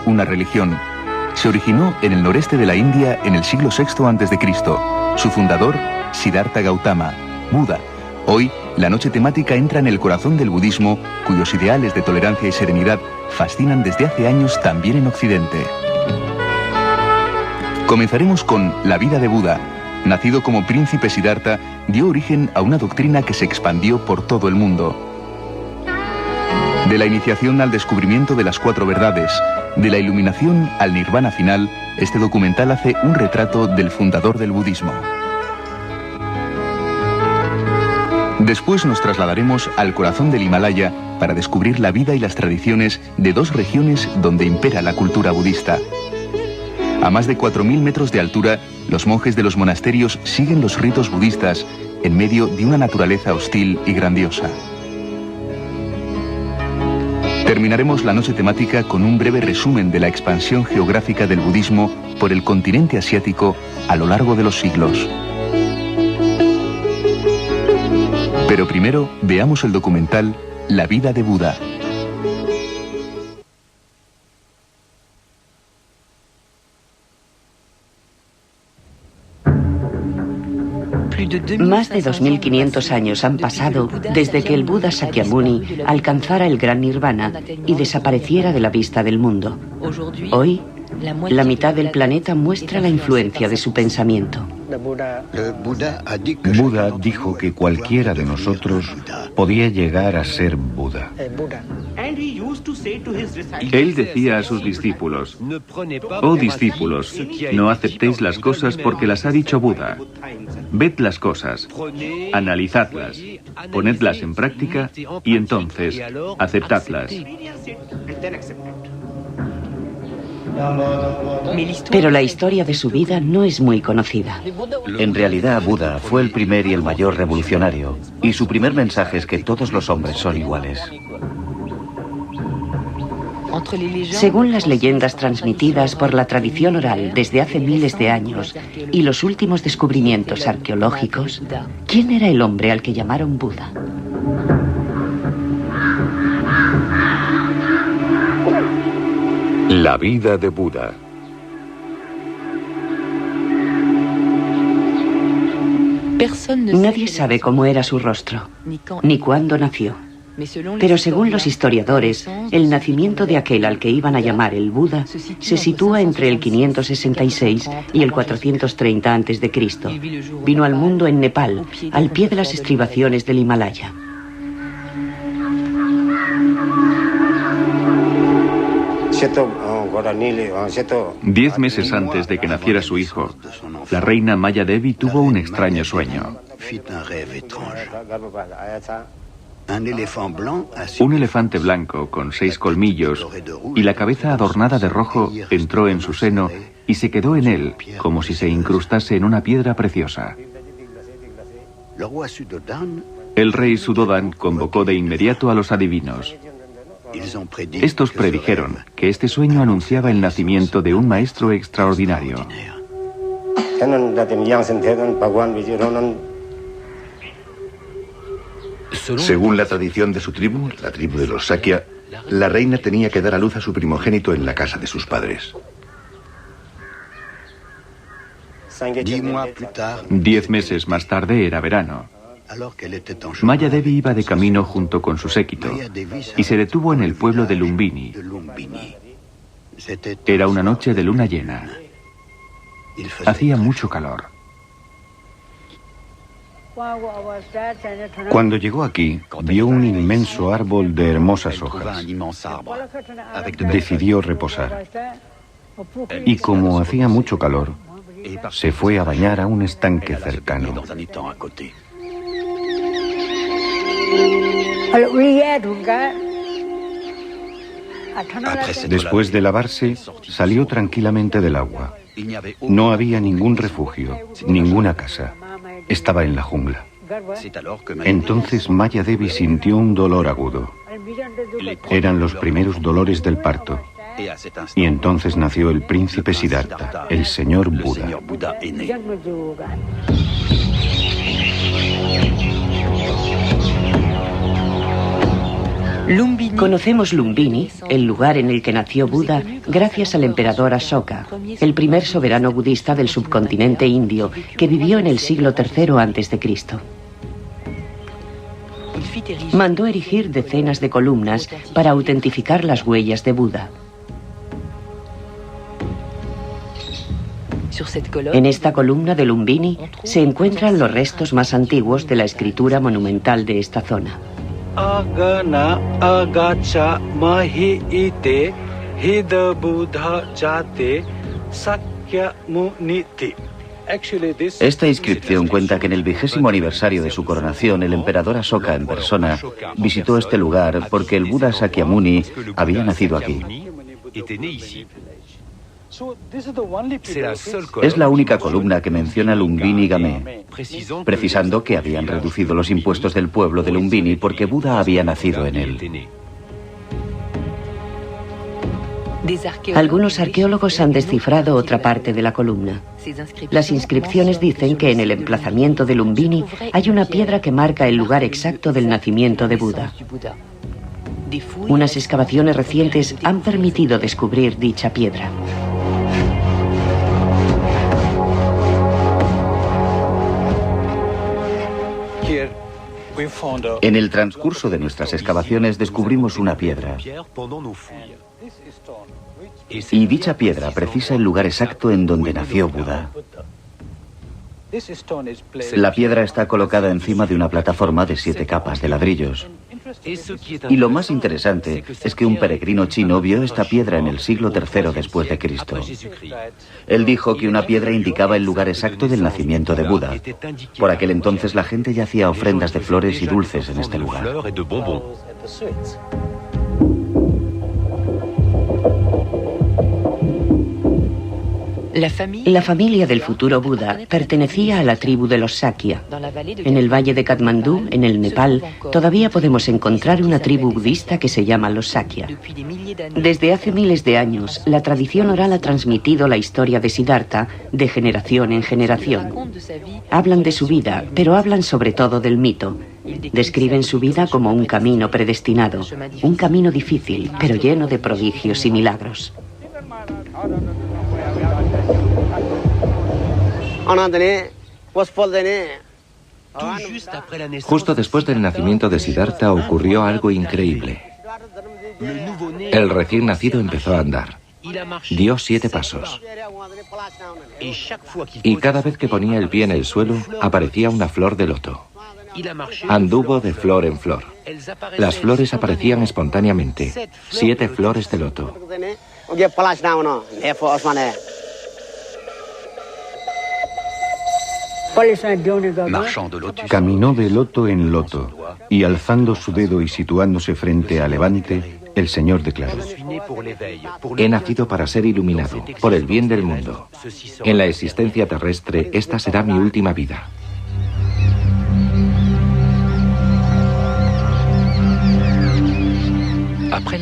Una religión. Se originó en el noreste de la India en el siglo VI a.C. Su fundador, Siddhartha Gautama, Buda. Hoy, la noche temática entra en el corazón del budismo, cuyos ideales de tolerancia y serenidad fascinan desde hace años también en Occidente. Comenzaremos con la vida de Buda. Nacido como príncipe Siddhartha, dio origen a una doctrina que se expandió por todo el mundo. De la iniciación al descubrimiento de las 4 verdades, de la iluminación al nirvana final, este documental hace un retrato del fundador del budismo. Después nos trasladaremos al corazón del Himalaya para descubrir la vida y las tradiciones de 2 regiones donde impera la cultura budista. A más de 4.000 metros de altura, los monjes de los monasterios siguen los ritos budistas en medio de una naturaleza hostil y grandiosa. Terminaremos la noche temática con un breve resumen de la expansión geográfica del budismo por el continente asiático a lo largo de los siglos. Pero primero veamos el documental La vida de Buda. Más de 2.500 años han pasado desde que el Buda Sakyamuni alcanzara el gran nirvana y desapareciera de la vista del mundo. Hoy, la mitad del planeta muestra la influencia de su pensamiento. Buda dijo que cualquiera de nosotros podía llegar a ser Buda. Él decía a sus discípulos: oh discípulos, no aceptéis las cosas porque las ha dicho Buda. Ved las cosas, analizadlas, ponedlas en práctica y entonces aceptadlas. Pero la historia de su vida no es muy conocida. En realidad, Buda fue el primer y el mayor revolucionario, y su primer mensaje es que todos los hombres son iguales. Según las leyendas transmitidas por la tradición oral desde hace miles de años y los últimos descubrimientos arqueológicos, ¿quién era el hombre al que llamaron Buda? La vida de Buda. Nadie sabe cómo era su rostro, ni cuándo nació. Pero según los historiadores, el nacimiento de aquel al que iban a llamar el Buda se sitúa entre el 566 y el 430 a.C. Vino al mundo en Nepal, al pie de las estribaciones del Himalaya. Diez meses antes de que naciera su hijo, la reina Maya Devi tuvo un extraño sueño. Un elefante blanco con 6 colmillos y la cabeza adornada de rojo entró en su seno y se quedó en él como si se incrustase en una piedra preciosa. El rey Suddhodana convocó de inmediato a los adivinos. Estos predijeron que este sueño anunciaba el nacimiento de un maestro extraordinario. Según la tradición de su tribu, la tribu de los Sakya, la reina tenía que dar a luz a su primogénito en la casa de sus padres. 10 meses más tarde era verano. Maya Devi iba de camino junto con su séquito y se detuvo en el pueblo de Lumbini. Era una noche de luna llena. Hacía mucho calor. Cuando llegó aquí, vio un inmenso árbol de hermosas hojas. Decidió reposar. Y como hacía mucho calor, se fue a bañar a un estanque cercano. Después de lavarse, salió tranquilamente del agua. No había ningún refugio, ninguna casa. Estaba en la jungla. Entonces Maya Devi sintió un dolor agudo. Eran los primeros dolores del parto. Y entonces nació el príncipe Siddhartha, el señor Buda. Conocemos Lumbini, el lugar en el que nació Buda, gracias al emperador Ashoka, el primer soberano budista del subcontinente indio que vivió en el siglo III a.C. Mandó erigir decenas de columnas para autentificar las huellas de Buda. En esta columna de Lumbini se encuentran los restos más antiguos de la escritura monumental de esta zona. Agana agacha mahi ite hida buddha jate sakya muniti. Esta inscripción cuenta que en el 20º aniversario de su coronación, el emperador Ashoka en persona visitó este lugar porque el Buda Sakyamuni había nacido aquí. Es la única columna que menciona Lumbini Game, precisando que habían reducido los impuestos del pueblo de Lumbini porque Buda había nacido en él. Algunos arqueólogos han descifrado otra parte de la columna. Las inscripciones dicen que en el emplazamiento de Lumbini hay una piedra que marca el lugar exacto del nacimiento de Buda. Unas excavaciones recientes han permitido descubrir dicha piedra. En el transcurso de nuestras excavaciones descubrimos una piedra. Y dicha piedra precisa el lugar exacto en donde nació Buda. La piedra está colocada encima de una plataforma de 7 capas de ladrillos. Y lo más interesante es que un peregrino chino vio esta piedra en el siglo III después de Cristo. Él dijo que una piedra indicaba el lugar exacto del nacimiento de Buda. Por aquel entonces la gente ya hacía ofrendas de flores y dulces en este lugar. La familia del futuro Buda pertenecía a la tribu de los Sakya. En el valle de Katmandú, en el Nepal, todavía podemos encontrar una tribu budista que se llama los Sakya. Desde hace miles de años, la tradición oral ha transmitido la historia de Siddhartha de generación en generación. Hablan de su vida, pero hablan sobre todo del mito. Describen su vida como un camino predestinado, un camino difícil, pero lleno de prodigios y milagros. Justo después del nacimiento de Siddhartha ocurrió algo increíble. El recién nacido empezó a andar. Dio 7 pasos. Y cada vez que ponía el pie en el suelo, aparecía una flor de loto. Anduvo de flor en flor. Las flores aparecían espontáneamente. 7 flores de loto. Caminó de loto en loto, y alzando su dedo y situándose frente a Levante, el Señor declaró: He nacido para ser iluminado, por el bien del mundo. En la existencia terrestre, esta será mi última vida.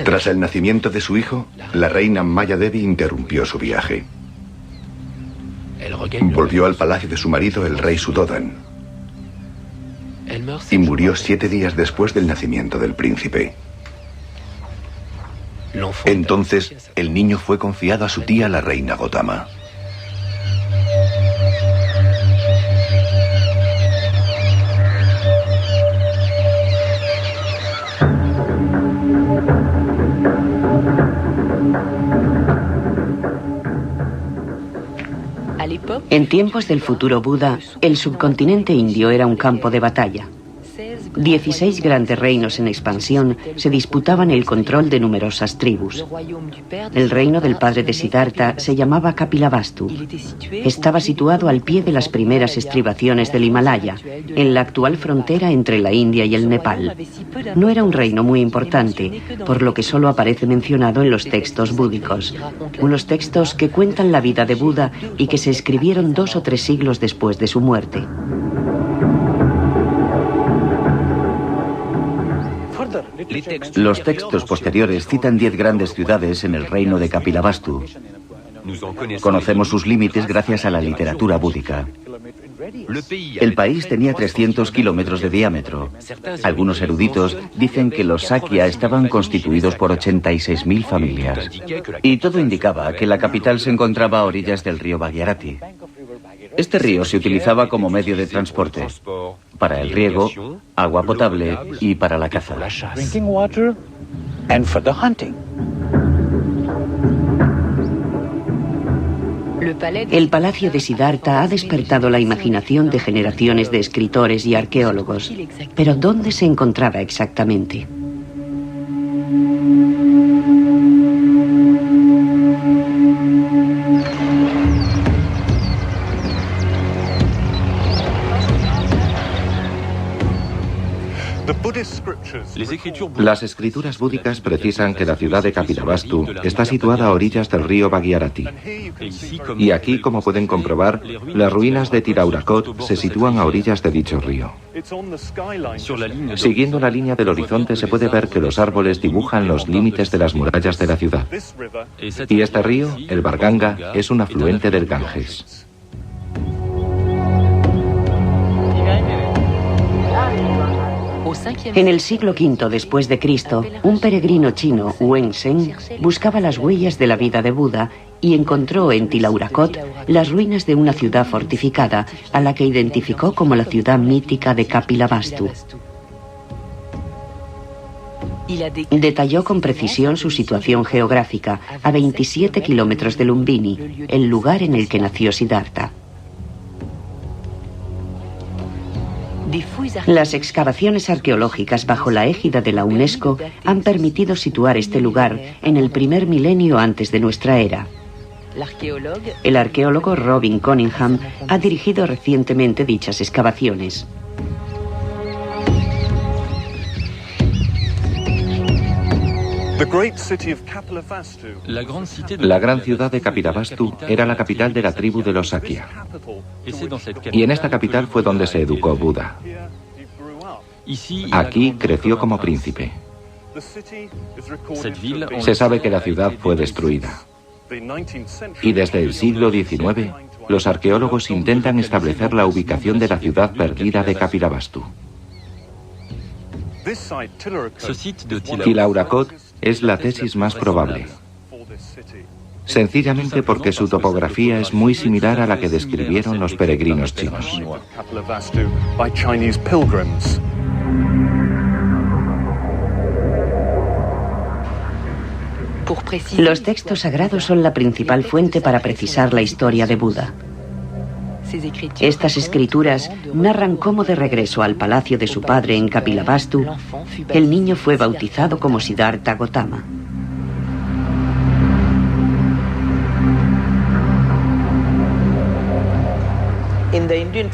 Tras el nacimiento de su hijo, la reina Maya Devi interrumpió su viaje. Volvió al palacio de su marido, el rey Suddhodan, y murió 7 días después del nacimiento del príncipe. Entonces, el niño fue confiado a su tía, la reina Gotama. En tiempos del futuro Buda, el subcontinente indio era un campo de batalla. 16 grandes reinos en expansión se disputaban el control de numerosas tribus. El reino del padre de Siddhartha se llamaba Kapilavastu. Estaba situado al pie de las primeras estribaciones del Himalaya, en la actual frontera entre la India y el Nepal. No era un reino muy importante, por lo que solo aparece mencionado en los textos búdicos, unos textos que cuentan la vida de Buda y que se escribieron 2 o 3 siglos después de su muerte. Los textos posteriores citan 10 grandes ciudades en el reino de Kapilavastu. Conocemos sus límites gracias a la literatura búdica. El país tenía 300 kilómetros de diámetro. Algunos eruditos dicen que los Sakya estaban constituidos por 86.000 familias. Y todo indicaba que la capital se encontraba a orillas del río Bhagirathi. Este río se utilizaba como medio de transporte, para el riego, agua potable y para la caza. El palacio de Siddhartha ha despertado la imaginación de generaciones de escritores y arqueólogos. Pero ¿dónde se encontraba exactamente? Las escrituras búdicas precisan que la ciudad de Kapilavastu está situada a orillas del río Bhagirathi. Y aquí, como pueden comprobar, las ruinas de Tiraurakot se sitúan a orillas de dicho río. Siguiendo la línea del horizonte se puede ver que los árboles dibujan los límites de las murallas de la ciudad. Y este río, el Barganga, es un afluente del Ganges. En el siglo V después de Cristo, un peregrino chino, Wen Zheng, buscaba las huellas de la vida de Buda y encontró en Tiraurakot las ruinas de una ciudad fortificada, a la que identificó como la ciudad mítica de Kapilavastu. Detalló con precisión su situación geográfica, a 27 kilómetros de Lumbini, el lugar en el que nació Siddhartha. Las excavaciones arqueológicas bajo la égida de la UNESCO han permitido situar este lugar en el primer milenio antes de nuestra era. El arqueólogo Robin Cunningham ha dirigido recientemente dichas excavaciones. La gran ciudad de Kapilavastu era la capital de la tribu de los Sakya. Y en esta capital fue donde se educó Buda. Aquí creció como príncipe. Se sabe que la ciudad fue destruida. Y desde el siglo XIX, los arqueólogos intentan establecer la ubicación de la ciudad perdida de Kapilavastu. Tiraurakot es la tesis más probable, sencillamente porque su topografía es muy similar a la que describieron los peregrinos chinos. Los textos sagrados son la principal fuente para precisar la historia de Buda. Estas escrituras narran cómo, de regreso al palacio de su padre en Kapilavastu, el niño fue bautizado como Siddhartha Gautama.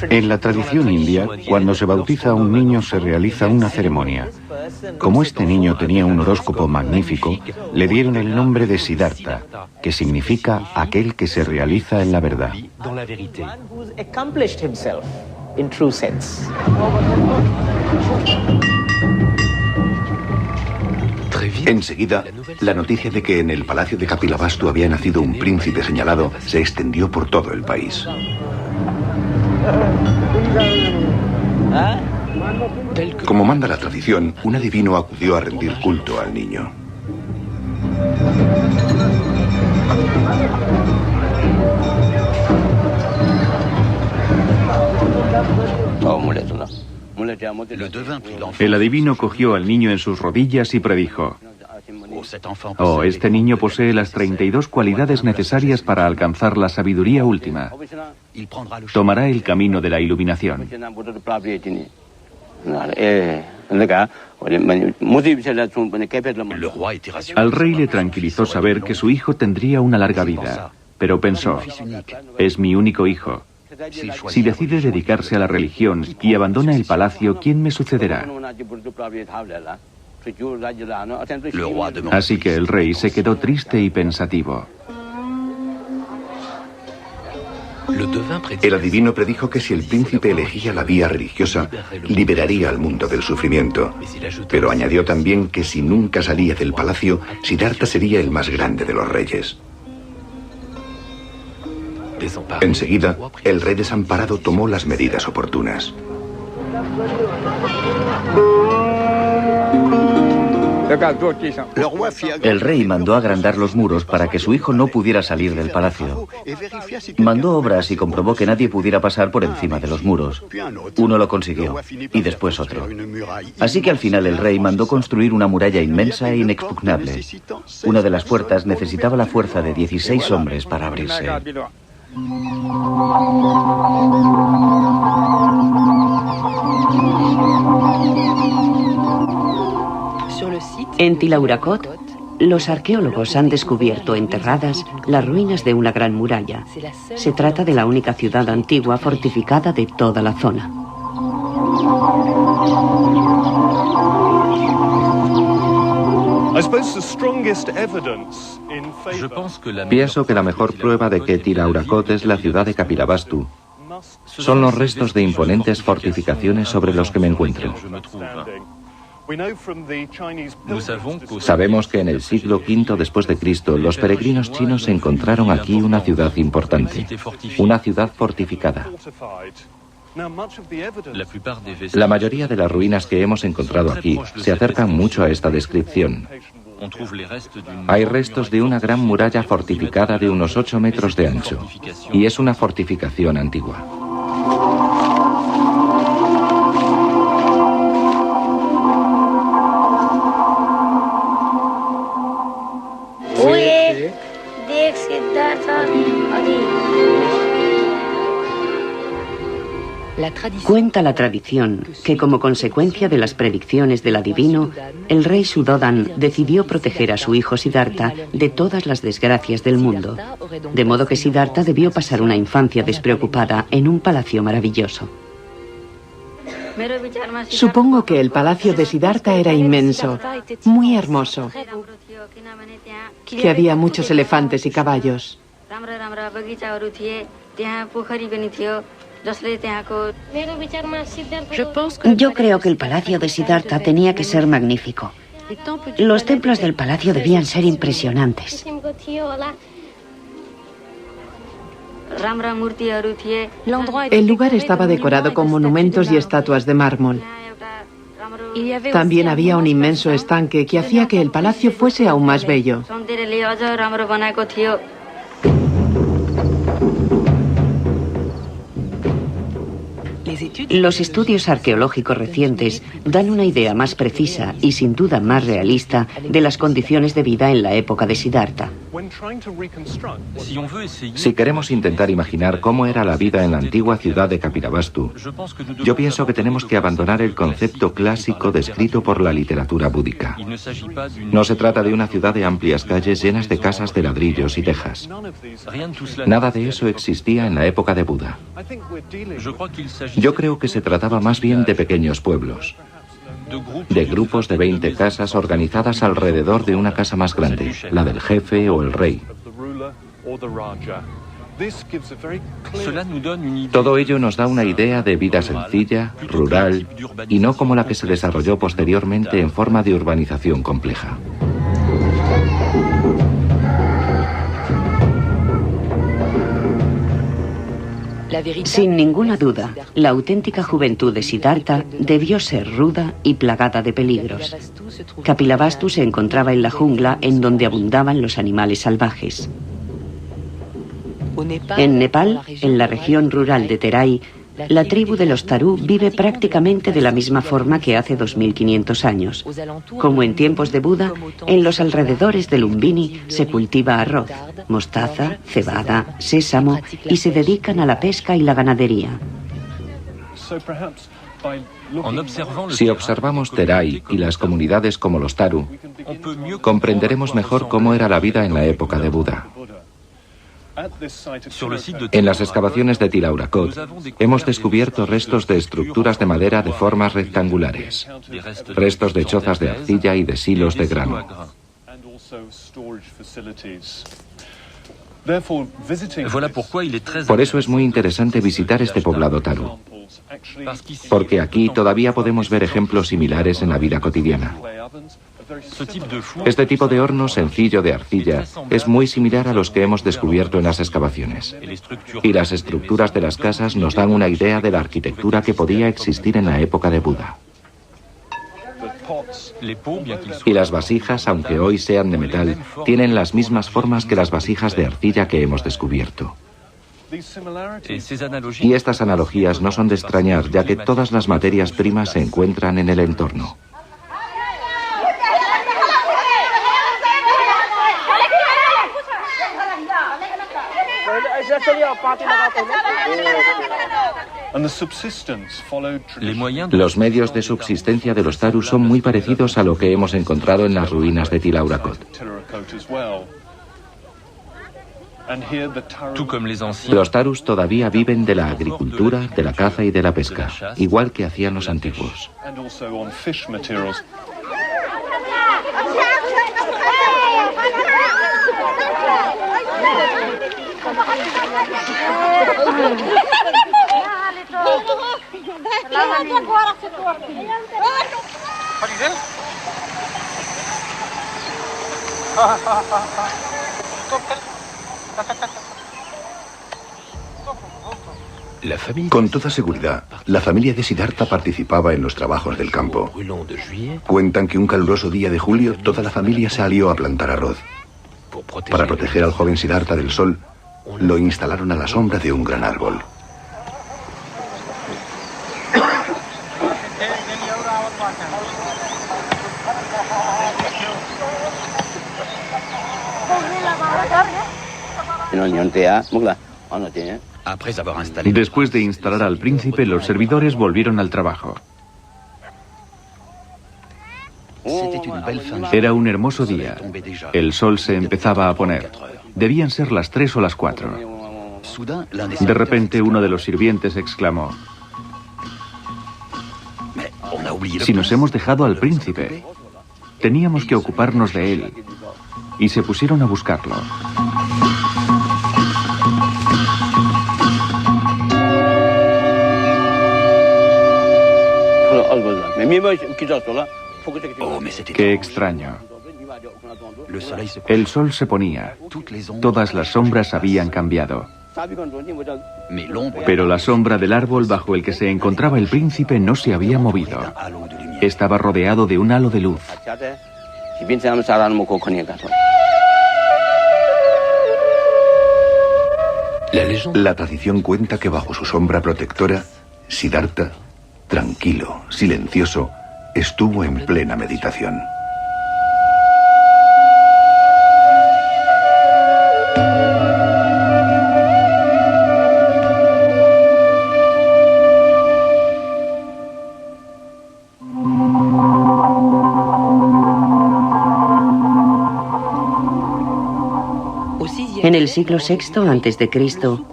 En la tradición india, cuando se bautiza a un niño se realiza una ceremonia. Como este niño tenía un horóscopo magnífico, le dieron el nombre de Siddhartha, que significa aquel que se realiza en la verdad. Enseguida, la noticia de que en el palacio de Kapilavastu había nacido un príncipe señalado se extendió por todo el país. Como manda la tradición, un adivino acudió a rendir culto al niño. El adivino cogió al niño en sus rodillas y predijo: «Oh, este niño posee las 32 cualidades necesarias para alcanzar la sabiduría última. Tomará el camino de la iluminación». Al rey le tranquilizó saber que su hijo tendría una larga vida, pero pensó: «Es mi único hijo. Si decide dedicarse a la religión y abandona el palacio, ¿quién me sucederá?». Así que el rey se quedó triste y pensativo. El adivino predijo que si el príncipe elegía la vía religiosa, liberaría al mundo del sufrimiento. Pero añadió también que si nunca salía del palacio, Siddhartha sería el más grande de los reyes. Enseguida, el rey desamparado tomó las medidas oportunas. El rey mandó agrandar los muros para que su hijo no pudiera salir del palacio. Mandó obras y comprobó que nadie pudiera pasar por encima de los muros. Uno lo consiguió, y después otro. Así que al final el rey mandó construir una muralla inmensa e inexpugnable. Una de las puertas necesitaba la fuerza de 16 hombres para abrirse. En Tilahuaracot, los arqueólogos han descubierto enterradas las ruinas de una gran muralla. Se trata de la única ciudad antigua fortificada de toda la zona. Pienso que la mejor prueba de que Tilahuaracot es la ciudad de Kapilavastu son los restos de imponentes fortificaciones sobre los que me encuentro. Sabemos que en el siglo V después de Cristo los peregrinos chinos encontraron aquí una ciudad importante, una ciudad fortificada. La mayoría de las ruinas que hemos encontrado aquí se acercan mucho a esta descripción. Hay restos de una gran muralla fortificada de unos 8 metros de ancho, y es una fortificación antigua. Cuenta la tradición que como consecuencia de las predicciones del adivino, el rey Sudhodan decidió proteger a su hijo Siddhartha de todas las desgracias del mundo, de modo que Siddhartha debió pasar una infancia despreocupada en un palacio maravilloso. Supongo que el palacio de Siddhartha era inmenso, muy hermoso, que había muchos elefantes y caballos. Yo creo que el palacio de Siddhartha tenía que ser magnífico. Los templos del palacio debían ser impresionantes. El lugar estaba decorado con monumentos y estatuas de mármol. También había un inmenso estanque que hacía que el palacio fuese aún más bello. Los estudios arqueológicos recientes dan una idea más precisa y sin duda más realista de las condiciones de vida en la época de Siddhartha. Si queremos intentar imaginar cómo era la vida en la antigua ciudad de Kapilavastu, yo pienso que tenemos que abandonar el concepto clásico descrito por la literatura búdica. No se trata de una ciudad de amplias calles llenas de casas de ladrillos y tejas. Nada de eso existía en la época de Buda. Yo creo que se trataba más bien de pequeños pueblos, de grupos de 20 casas organizadas alrededor de una casa más grande, la del jefe o el rey. Todo ello nos da una idea de vida sencilla, rural, y no como la que se desarrolló posteriormente en forma de urbanización compleja. Sin ninguna duda, la auténtica juventud de Siddhartha debió ser ruda y plagada de peligros. Kapilavastu se encontraba en la jungla en donde abundaban los animales salvajes. En Nepal, en la región rural de Terai, la tribu de los Tharu vive prácticamente de la misma forma que hace 2500 años. Como en tiempos de Buda, en los alrededores de Lumbini se cultiva arroz, mostaza, cebada, sésamo y se dedican a la pesca y la ganadería. Si observamos Terai y las comunidades como los Tharu, comprenderemos mejor cómo era la vida en la época de Buda. En las excavaciones de Tilahuaracot hemos descubierto restos de estructuras de madera de formas rectangulares, restos de chozas de arcilla y de silos de grano. Por eso es muy interesante visitar este poblado Tharu, porque aquí todavía podemos ver ejemplos similares en la vida cotidiana. Este tipo de horno sencillo de arcilla es muy similar a los que hemos descubierto en las excavaciones. Y las estructuras de las casas nos dan una idea de la arquitectura que podía existir en la época de Buda. Y las vasijas, aunque hoy sean de metal, tienen las mismas formas que las vasijas de arcilla que hemos descubierto. Y estas analogías no son de extrañar, ya que todas las materias primas se encuentran en el entorno. Los medios de subsistencia de los Taru son muy parecidos a lo que hemos encontrado en las ruinas de Tilahuacoth. Los Tarus todavía viven de la agricultura, de la caza y de la pesca, igual que hacían los antiguos. Con toda seguridad, la familia de Siddhartha participaba en los trabajos del campo. Cuentan que un caluroso día de julio toda la familia salió a plantar arroz. Para proteger al joven Siddhartha del sol, lo instalaron a la sombra de un gran árbol. Después de instalar al príncipe, los servidores volvieron al trabajo. Era un hermoso día. El sol se empezaba a poner. Debían ser las 3 o las 4. De repente uno de los sirvientes exclamó: «Si nos hemos dejado al príncipe, teníamos que ocuparnos de él». Y se pusieron a buscarlo. Qué extraño. El sol se ponía. Todas las sombras habían cambiado. Pero la sombra del árbol bajo el que se encontraba el príncipe no se había movido. Estaba rodeado de un halo de luz. La tradición cuenta que bajo su sombra protectora, Siddhartha, tranquilo, silencioso, estuvo en plena meditación. En el siglo VI a.C.,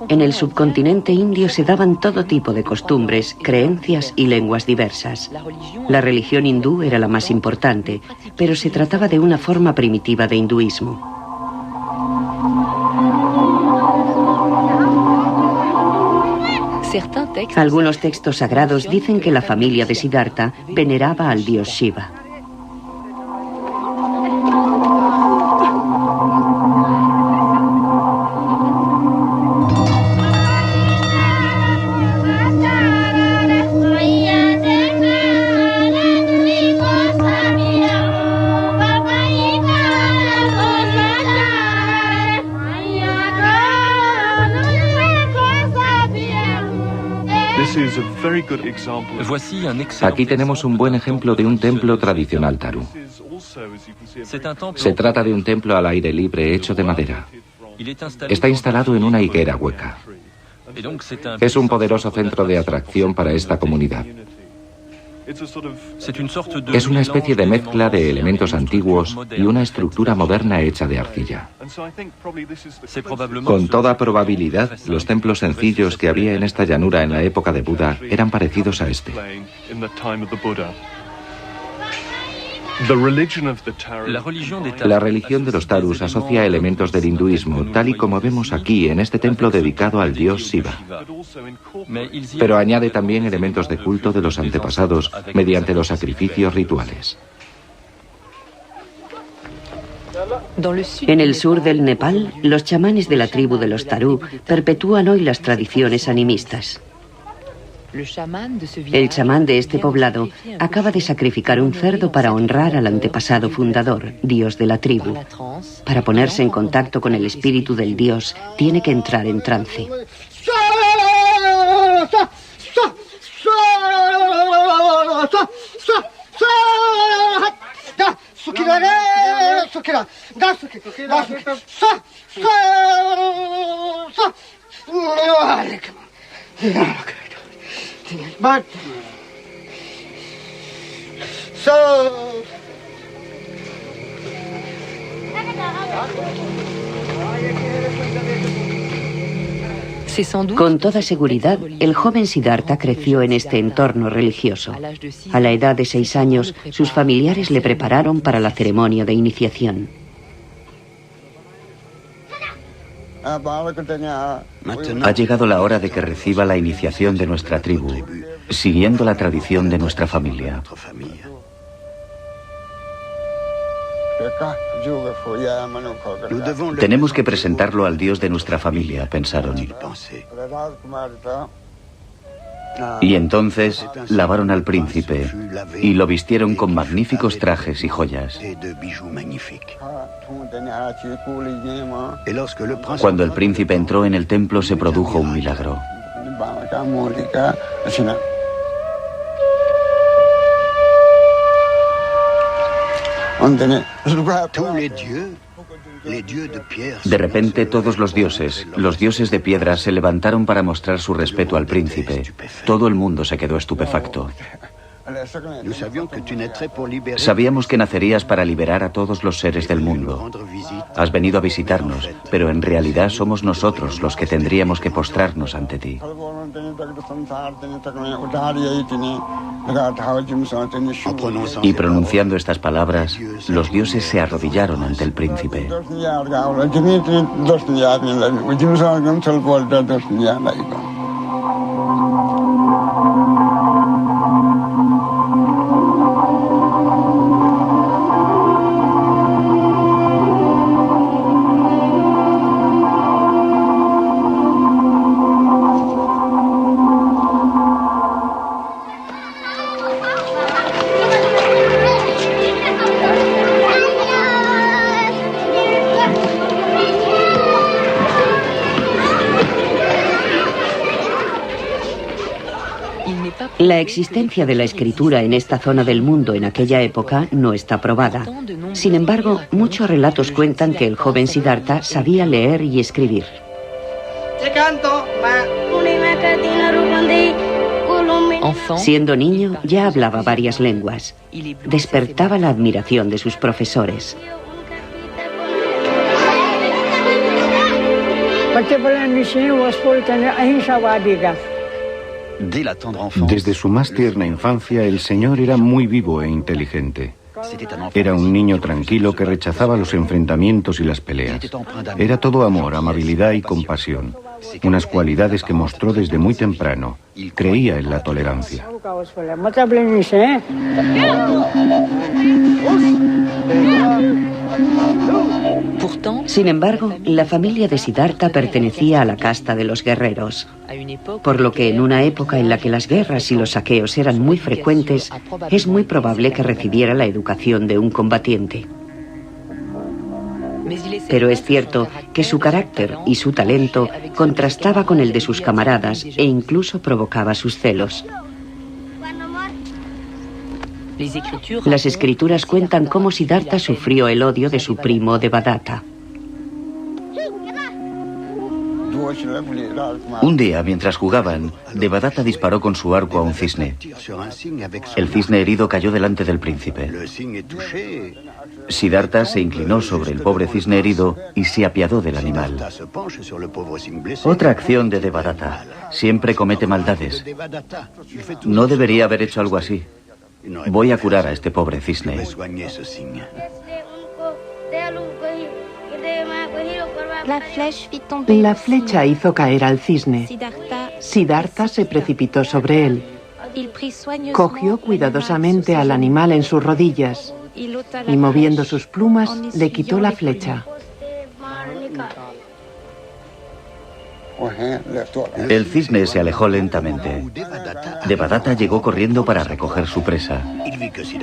en el subcontinente indio se daban todo tipo de costumbres, creencias y lenguas diversas. La religión hindú era la más importante, pero se trataba de una forma primitiva de hinduismo. Algunos textos sagrados dicen que la familia de Siddhartha veneraba al dios Shiva. Aquí tenemos un buen ejemplo de un templo tradicional Taru. Se trata de un templo al aire libre hecho de madera. Está instalado en una higuera hueca. Es un poderoso centro de atracción para esta comunidad. Es una especie de mezcla de elementos antiguos y una estructura moderna hecha de arcilla. Con toda probabilidad, los templos sencillos que había en esta llanura en la época de Buda eran parecidos a este. La religión de los Tarus asocia elementos del hinduismo, tal y como vemos aquí en este templo dedicado al dios Shiva. Pero añade también elementos de culto de los antepasados mediante los sacrificios rituales. En el sur del Nepal, los chamanes de la tribu de los Tarú perpetúan hoy las tradiciones animistas. El chamán de este poblado acaba de sacrificar un cerdo para honrar al antepasado fundador, dios de la tribu. Para ponerse en contacto con el espíritu del dios, tiene que entrar en trance. Con toda seguridad, el joven Siddhartha creció en este entorno religioso. A la edad de 6 años, sus familiares le prepararon para la ceremonia de iniciación. Ha llegado la hora de que reciba la iniciación de nuestra tribu, siguiendo la tradición de nuestra familia. Tenemos que presentarlo al dios de nuestra familia, pensaron. Y entonces lavaron al príncipe y lo vistieron con magníficos trajes y joyas. Cuando el príncipe entró en el templo se produjo un milagro. De repente todos los dioses de piedra, se levantaron para mostrar su respeto al príncipe. Todo el mundo se quedó estupefacto. Sabíamos que nacerías para liberar a todos los seres del mundo. Has venido a visitarnos, pero en realidad somos nosotros los que tendríamos que postrarnos ante ti. Y pronunciando estas palabras, los dioses se arrodillaron ante el príncipe. La existencia de la escritura en esta zona del mundo en aquella época no está probada. Sin embargo, muchos relatos cuentan que el joven Siddhartha sabía leer y escribir. Siendo niño, ya hablaba varias lenguas. Despertaba la admiración de sus profesores. Desde su más tierna infancia, el Señor era muy vivo e inteligente. Era un niño tranquilo que rechazaba los enfrentamientos y las peleas. Era todo amor, amabilidad y compasión, unas cualidades que mostró desde muy temprano. Creía en la tolerancia. Sin embargo, la familia de Siddhartha pertenecía a la casta de los guerreros, por lo que en una época en la que las guerras y los saqueos eran muy frecuentes, es muy probable que recibiera la educación de un combatiente. Pero es cierto que su carácter y su talento contrastaba con el de sus camaradas e incluso provocaba sus celos. Las escrituras cuentan cómo Siddhartha sufrió el odio de su primo Devadatta. Un día, mientras jugaban, Devadatta disparó con su arco a un cisne. El cisne herido cayó delante del príncipe. Siddhartha se inclinó sobre el pobre cisne herido y se apiadó del animal. Otra acción de Devadatta. Siempre comete maldades. No debería haber hecho algo así. Voy a curar a este pobre cisne. La flecha hizo caer al cisne. Siddhartha se precipitó sobre él. Cogió cuidadosamente al animal en sus rodillas y moviendo sus plumas le quitó la flecha. El cisne se alejó lentamente. Devadatta llegó corriendo para recoger su presa.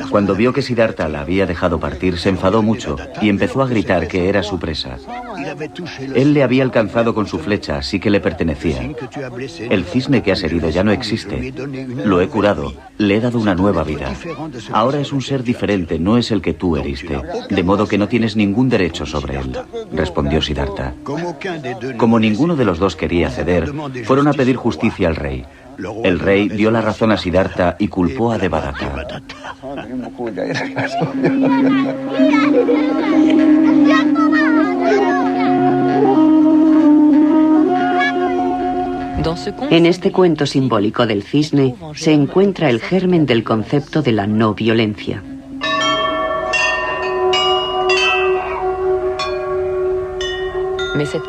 Cuando vio que Siddhartha la había dejado partir, se enfadó mucho y empezó a gritar que era su presa. Él le había alcanzado con su flecha, así que le pertenecía. El cisne que has herido ya no existe. Lo he curado, le he dado una nueva vida. Ahora es un ser diferente, no es el que tú heriste, de modo que no tienes ningún derecho sobre él, respondió Siddhartha. Como ninguno de los dos quería ceder, fueron a pedir justicia al rey. El rey dio la razón a Siddhartha y culpó a Devadatta. En este cuento simbólico del cisne se encuentra el germen del concepto de la no violencia.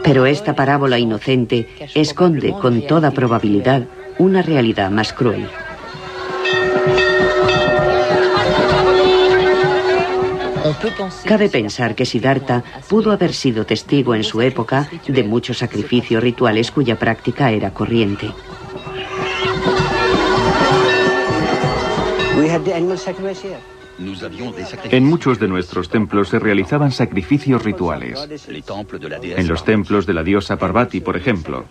Pero esta parábola inocente esconde con toda probabilidad una realidad más cruel. Cabe pensar que Siddhartha pudo haber sido testigo en su época de muchos sacrificios rituales cuya práctica era corriente. En muchos de nuestros templos se realizaban sacrificios rituales. En los templos de la diosa Parvati, por ejemplo,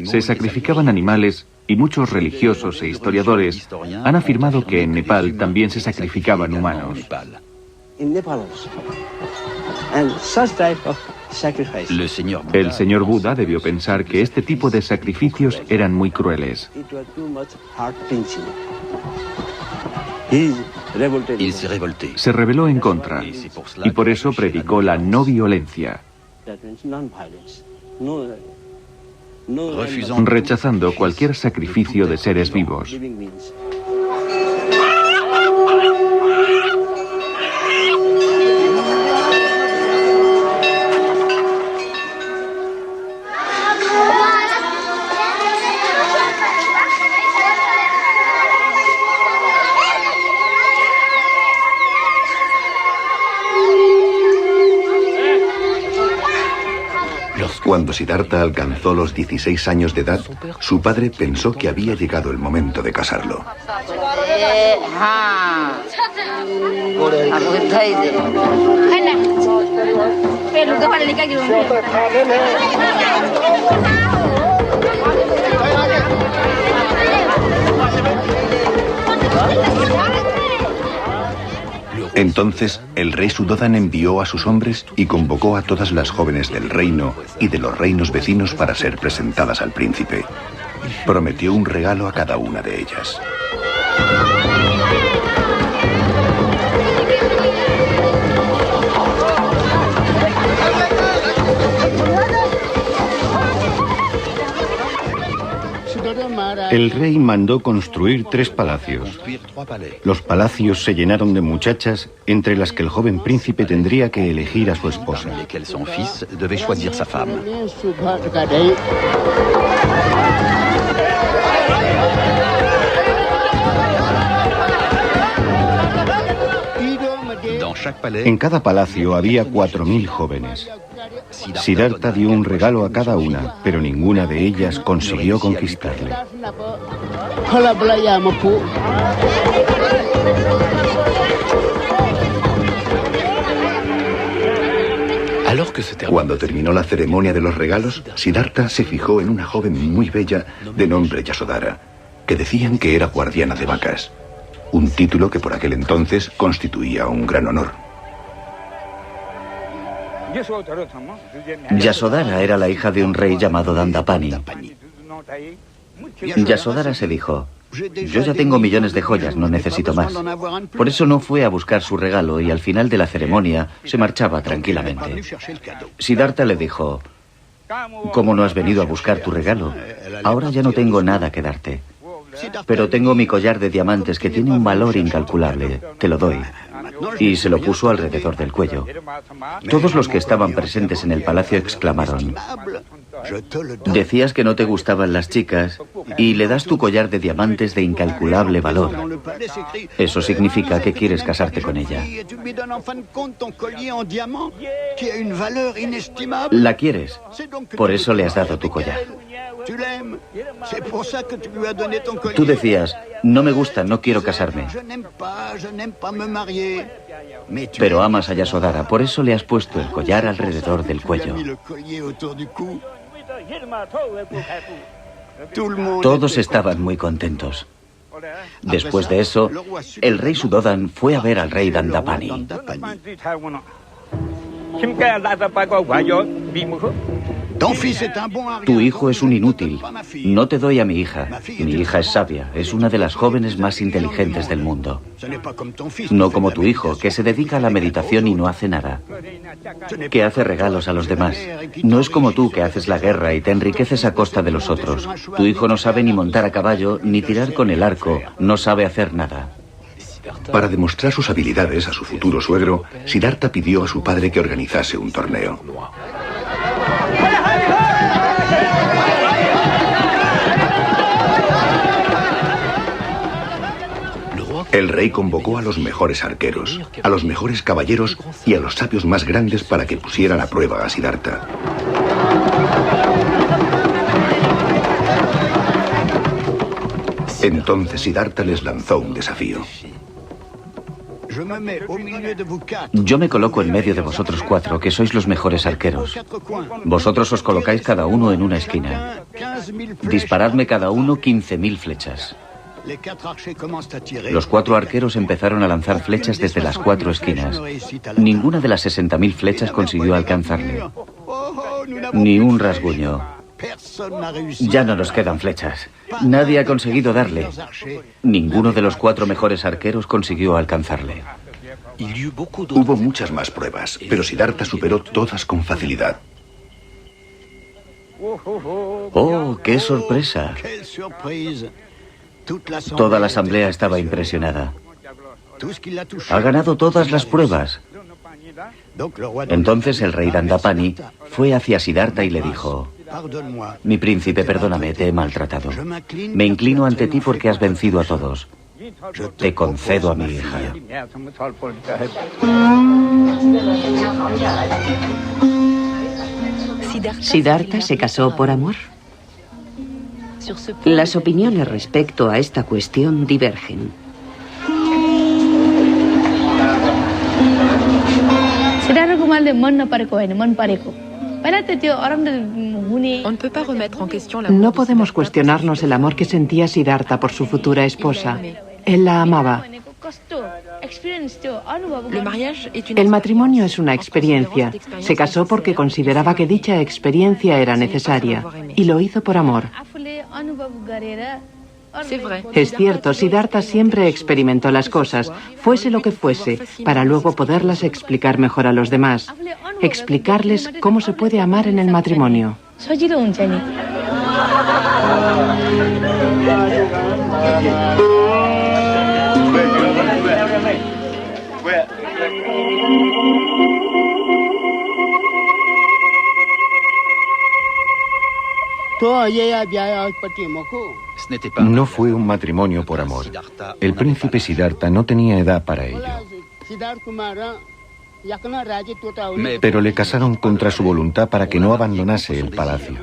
se sacrificaban animales y muchos religiosos e historiadores han afirmado que en Nepal también se sacrificaban humanos. El señor Buda debió pensar que este tipo de sacrificios eran muy crueles. Se rebeló en contra y por eso predicó la no violencia, rechazando cualquier sacrificio de seres vivos. Cuando Siddhartha alcanzó los 16 años de edad, su padre pensó que había llegado el momento de casarlo. Entonces el rey Suddhodan envió a sus hombres y convocó a todas las jóvenes del reino y de los reinos vecinos para ser presentadas al príncipe. Prometió un regalo a cada una de ellas. El rey mandó construir 3 palacios. Los palacios se llenaron de muchachas, entre las que el joven príncipe tendría que elegir a su esposa. En cada palacio había 4000 jóvenes. Siddhartha dio un regalo a cada una, pero ninguna de ellas consiguió conquistarle. Cuando terminó la ceremonia de los regalos, Siddhartha se fijó en una joven muy bella de nombre Yasodhara, que decían que era guardiana de vacas, un título que por aquel entonces constituía un gran honor. Yasodhara era la hija de un rey llamado Dandapani. Yasodhara se dijo: yo ya tengo millones de joyas, no necesito más. Por eso no fue a buscar su regalo y al final de la ceremonia se marchaba tranquilamente. Siddhartha le dijo: ¿cómo no has venido a buscar tu regalo? Ahora ya no tengo nada que darte. Pero tengo mi collar de diamantes que tiene un valor incalculable. Te lo doy. Y se lo puso alrededor del cuello. Todos los que estaban presentes en el palacio exclamaron: ¿decías que no te gustaban las chicas y le das tu collar de diamantes de incalculable valor. Eso significa que quieres casarte con ella. La quieres, por eso le has dado tu collar. Tú decías, no me gusta, no quiero casarme. Pero amas a Yasodhara, por eso le has puesto el collar alrededor del cuello. Todos estaban muy contentos. Después de eso, el rey Sudhodan fue a ver al rey Dandapani. Tu hijo es un inútil. No te doy a mi hija. Mi hija es sabia. Es una de las jóvenes más inteligentes del mundo. No como tu hijo, que se dedica a la meditación y no hace nada. Que hace regalos a los demás. No es como tú, que haces la guerra y te enriqueces a costa de los otros. Tu hijo no sabe ni montar a caballo, ni tirar con el arco. No sabe hacer nada. Para demostrar sus habilidades a su futuro suegro, Siddhartha pidió a su padre que organizase un torneo. El rey convocó a los mejores arqueros, a los mejores caballeros y a los sabios más grandes para que pusieran a prueba a Siddhartha. Entonces Siddhartha les lanzó un desafío. Yo me coloco en medio de vosotros cuatro, que sois los mejores arqueros. Vosotros os colocáis cada uno en una esquina. Disparadme cada uno 15.000 flechas. Los cuatro arqueros empezaron a lanzar flechas desde las cuatro esquinas. Ninguna de las 60.000 flechas consiguió alcanzarle. Ni un rasguño. Ya no nos quedan flechas. Nadie ha conseguido darle. Ninguno de los cuatro mejores arqueros consiguió alcanzarle. Hubo muchas más pruebas, pero Siddhartha superó todas con facilidad. ¡Oh, qué sorpresa! Toda la asamblea estaba impresionada. Ha ganado todas las pruebas. Entonces el rey Dandapani fue hacia Siddhartha y le dijo: mi príncipe, perdóname, te he maltratado. Me inclino ante ti porque has vencido a todos. Te concedo a mi hija. ¿Siddhartha se casó por amor? Las opiniones respecto a esta cuestión divergen. No podemos cuestionarnos el amor que sentía Siddhartha por su futura esposa. Él la amaba. El matrimonio es una experiencia. Se casó porque consideraba que dicha experiencia era necesaria y lo hizo por amor. Es cierto, Siddhartha siempre experimentó las cosas, fuese lo que fuese, para luego poderlas explicar mejor a los demás. Explicarles cómo se puede amar en el matrimonio. No fue un matrimonio por amor. El príncipe Siddhartha no tenía edad para ello. Pero le casaron contra su voluntad para que no abandonase el palacio.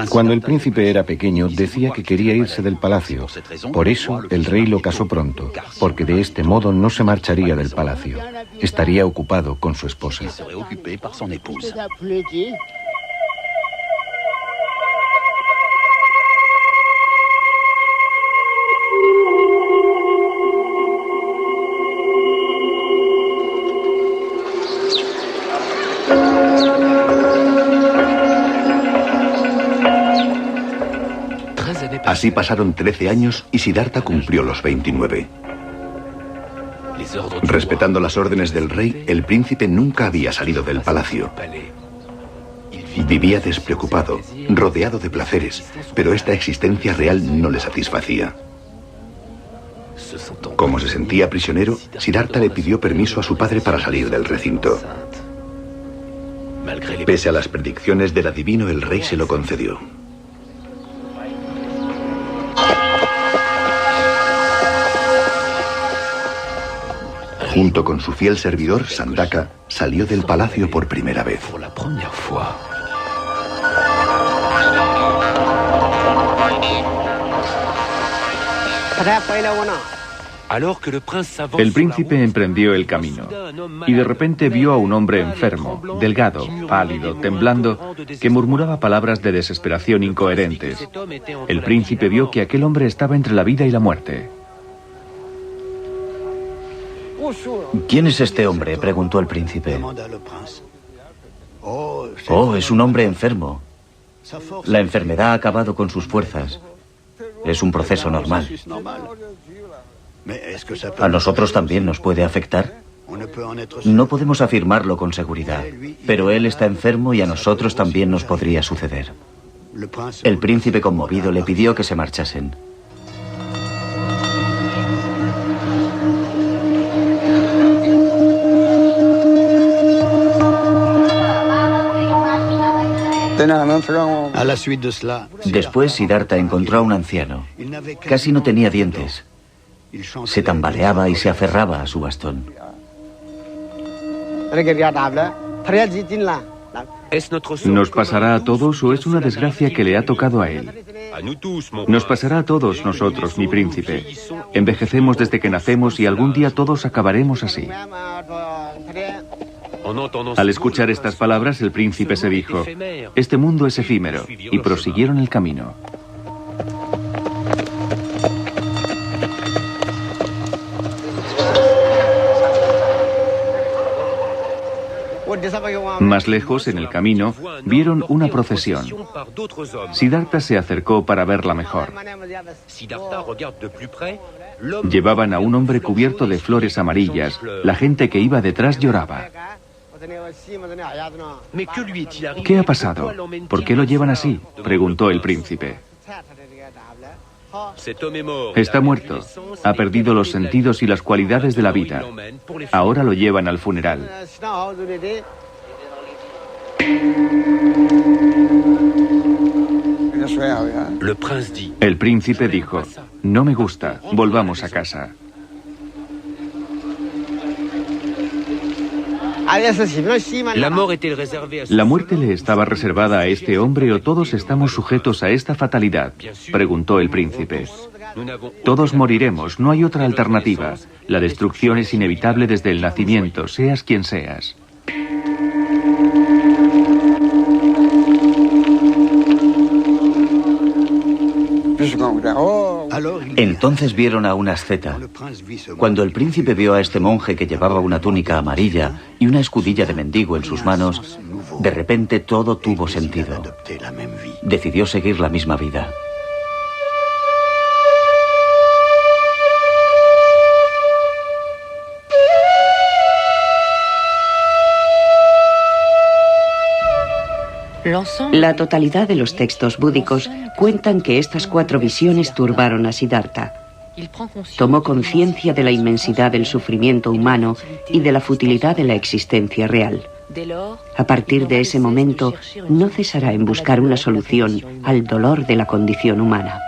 Cuando el príncipe era pequeño, decía que quería irse del palacio. Por eso, el rey lo casó pronto, porque de este modo no se marcharía del palacio. Estaría ocupado con su esposa. Así pasaron 13 años y Siddhartha cumplió los 29. Respetando las órdenes del rey, el príncipe nunca había salido del palacio. Vivía despreocupado, rodeado de placeres, pero esta existencia real no le satisfacía. Como se sentía prisionero, Siddhartha le pidió permiso a su padre para salir del recinto. Pese a las predicciones del adivino, el rey se lo concedió. Junto con su fiel servidor, Sandaka, salió del palacio por primera vez. El príncipe emprendió el camino y de repente vio a un hombre enfermo, delgado, pálido, temblando, que murmuraba palabras de desesperación incoherentes. El príncipe vio que aquel hombre estaba entre la vida y la muerte. ¿Quién es este hombre?, preguntó el príncipe. Oh, es un hombre enfermo. La enfermedad ha acabado con sus fuerzas. Es un proceso normal. ¿A nosotros también nos puede afectar? No podemos afirmarlo con seguridad, pero él está enfermo y a nosotros también nos podría suceder. El príncipe, conmovido, le pidió que se marchasen. Después, Siddhartha encontró a un anciano. Casi no tenía dientes. Se tambaleaba y se aferraba a su bastón. ¿Nos pasará a todos o es una desgracia que le ha tocado a él? Nos pasará a todos nosotros, mi príncipe. Envejecemos desde que nacemos y algún día todos acabaremos así. Al escuchar estas palabras, el príncipe se dijo: este mundo es efímero, y prosiguieron el camino. Más lejos, en el camino, vieron una procesión. Siddhartha se acercó para verla mejor. Llevaban a un hombre cubierto de flores amarillas. La gente que iba detrás lloraba. ¿Qué ha pasado? ¿Por qué lo llevan así?, preguntó el príncipe. Está muerto. Ha perdido los sentidos y las cualidades de la vida. Ahora lo llevan al funeral. El príncipe dijo: no me gusta, volvamos a casa. ¿La muerte le estaba reservada a este hombre o todos estamos sujetos a esta fatalidad?, preguntó el príncipe. Todos moriremos, no hay otra alternativa. La destrucción es inevitable desde el nacimiento, seas quien seas. Entonces vieron a un asceta. Cuando el príncipe vio a este monje que llevaba una túnica amarilla y una escudilla de mendigo en sus manos, de repente todo tuvo sentido. Decidió seguir la misma vida. La totalidad de los textos búdicos cuentan que estas 4 visiones turbaron a Siddhartha. Tomó conciencia de la inmensidad del sufrimiento humano y de la futilidad de la existencia real. A partir de ese momento, no cesará en buscar una solución al dolor de la condición humana.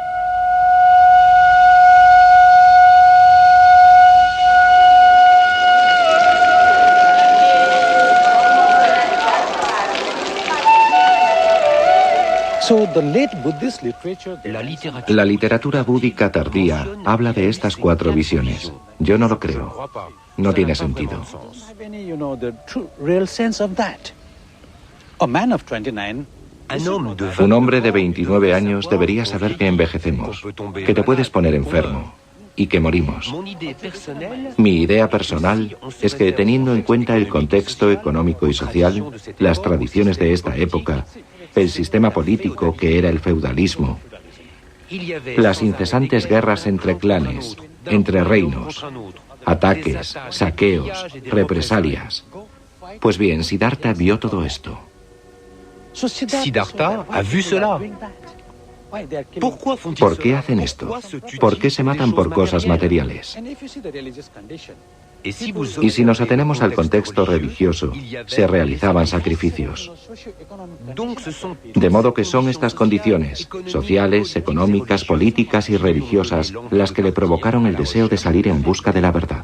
La literatura búdica tardía habla de estas 4 visiones. Yo no lo creo. No tiene sentido. Un hombre de 29 años debería saber que envejecemos, que te puedes poner enfermo y que morimos. Mi idea personal es que, teniendo en cuenta el contexto económico y social, las tradiciones de esta época, el sistema político que era el feudalismo, las incesantes guerras entre clanes, entre reinos, ataques, saqueos, represalias. Pues bien, Siddhartha vio todo esto. Siddhartha ha vu cela. ¿Por qué hacen esto? ¿Por qué se matan por cosas materiales? Y si nos atenemos al contexto religioso, se realizaban sacrificios. De modo que son estas condiciones, sociales, económicas, políticas y religiosas, las que le provocaron el deseo de salir en busca de la verdad.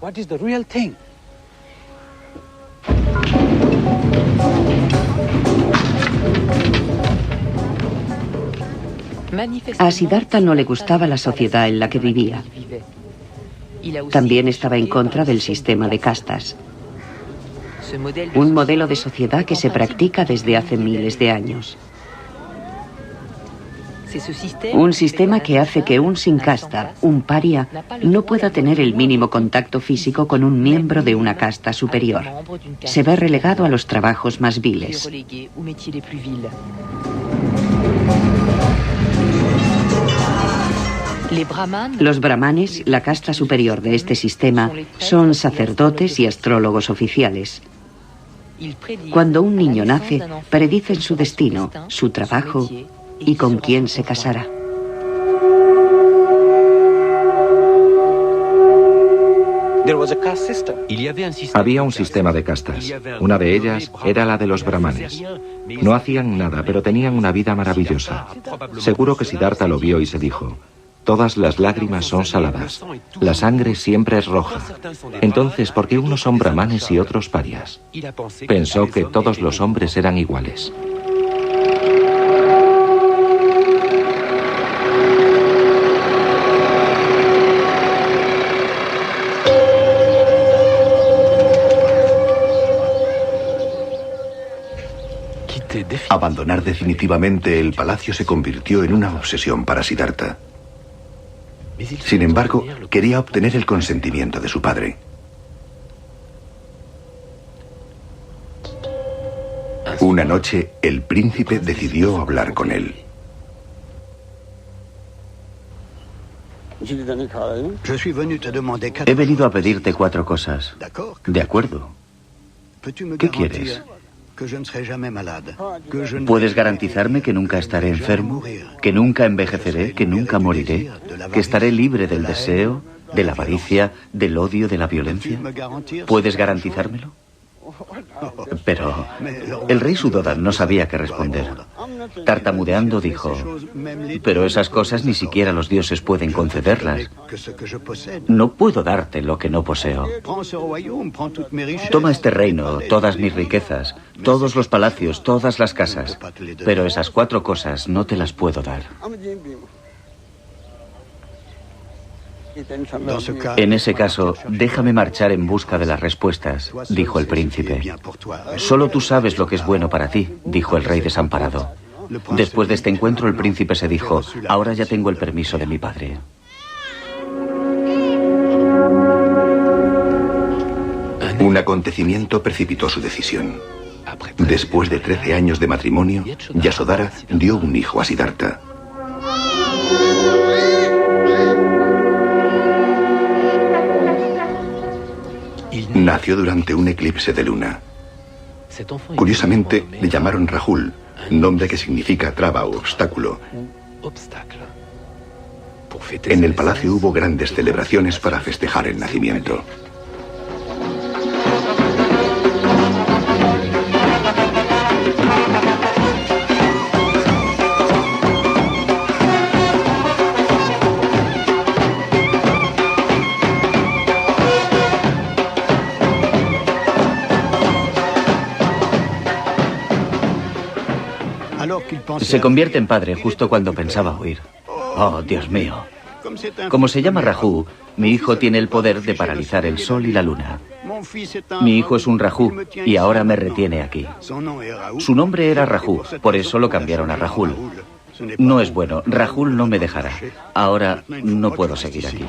A Siddhartha no le gustaba la sociedad en la que vivía. También estaba en contra del sistema de castas, un modelo de sociedad que se practica desde hace miles de años. Un sistema que hace que un sin casta, un paria, no pueda tener el mínimo contacto físico con un miembro de una casta superior. Se ve relegado a los trabajos más viles. Los brahmanes, la casta superior de este sistema, son sacerdotes y astrólogos oficiales. Cuando un niño nace, predicen su destino, su trabajo y con quién se casará. Había un sistema de castas. Una de ellas era la de los brahmanes. No hacían nada, pero tenían una vida maravillosa. Seguro que Siddhartha lo vio y se dijo: todas las lágrimas son saladas. La sangre siempre es roja. Entonces, ¿por qué unos son brahmanes y otros parias? Pensó que todos los hombres eran iguales. Abandonar definitivamente el palacio se convirtió en una obsesión para Siddhartha. Sin embargo, quería obtener el consentimiento de su padre. Una noche, el príncipe decidió hablar con él. He venido a pedirte 4 cosas. De acuerdo. ¿Qué quieres? ¿Puedes garantizarme que nunca estaré enfermo? ¿Que nunca envejeceré? ¿Que nunca moriré? ¿Que estaré libre del deseo, de la avaricia, del odio, de la violencia? ¿Puedes garantizármelo? Pero el rey Suddhoda no sabía qué responder. Tartamudeando dijo: pero esas cosas ni siquiera los dioses pueden concederlas. No puedo darte lo que no poseo. Toma este reino, todas mis riquezas, todos los palacios, todas las casas, pero esas 4 cosas no te las puedo dar. En ese caso, déjame marchar en busca de las respuestas, dijo el príncipe. Solo tú sabes lo que es bueno para ti, dijo el rey desamparado. Después de este encuentro, el príncipe se dijo: ahora ya tengo el permiso de mi padre. Un acontecimiento precipitó su decisión. Después de 13 años de matrimonio, Yasodhara dio un hijo a Siddhartha. Nació durante un eclipse de luna. Curiosamente, le llamaron Rahul, nombre que significa traba o obstáculo. En el palacio hubo grandes celebraciones para festejar el nacimiento. Se convierte en padre justo cuando pensaba huir. Oh, Dios mío. Como se llama Rahu, mi hijo tiene el poder de paralizar el sol y la luna. Mi hijo es un Rahu y ahora me retiene aquí. Su nombre era Rahu, por eso lo cambiaron a Rahul. No es bueno, Rahul no me dejará. Ahora no puedo seguir aquí.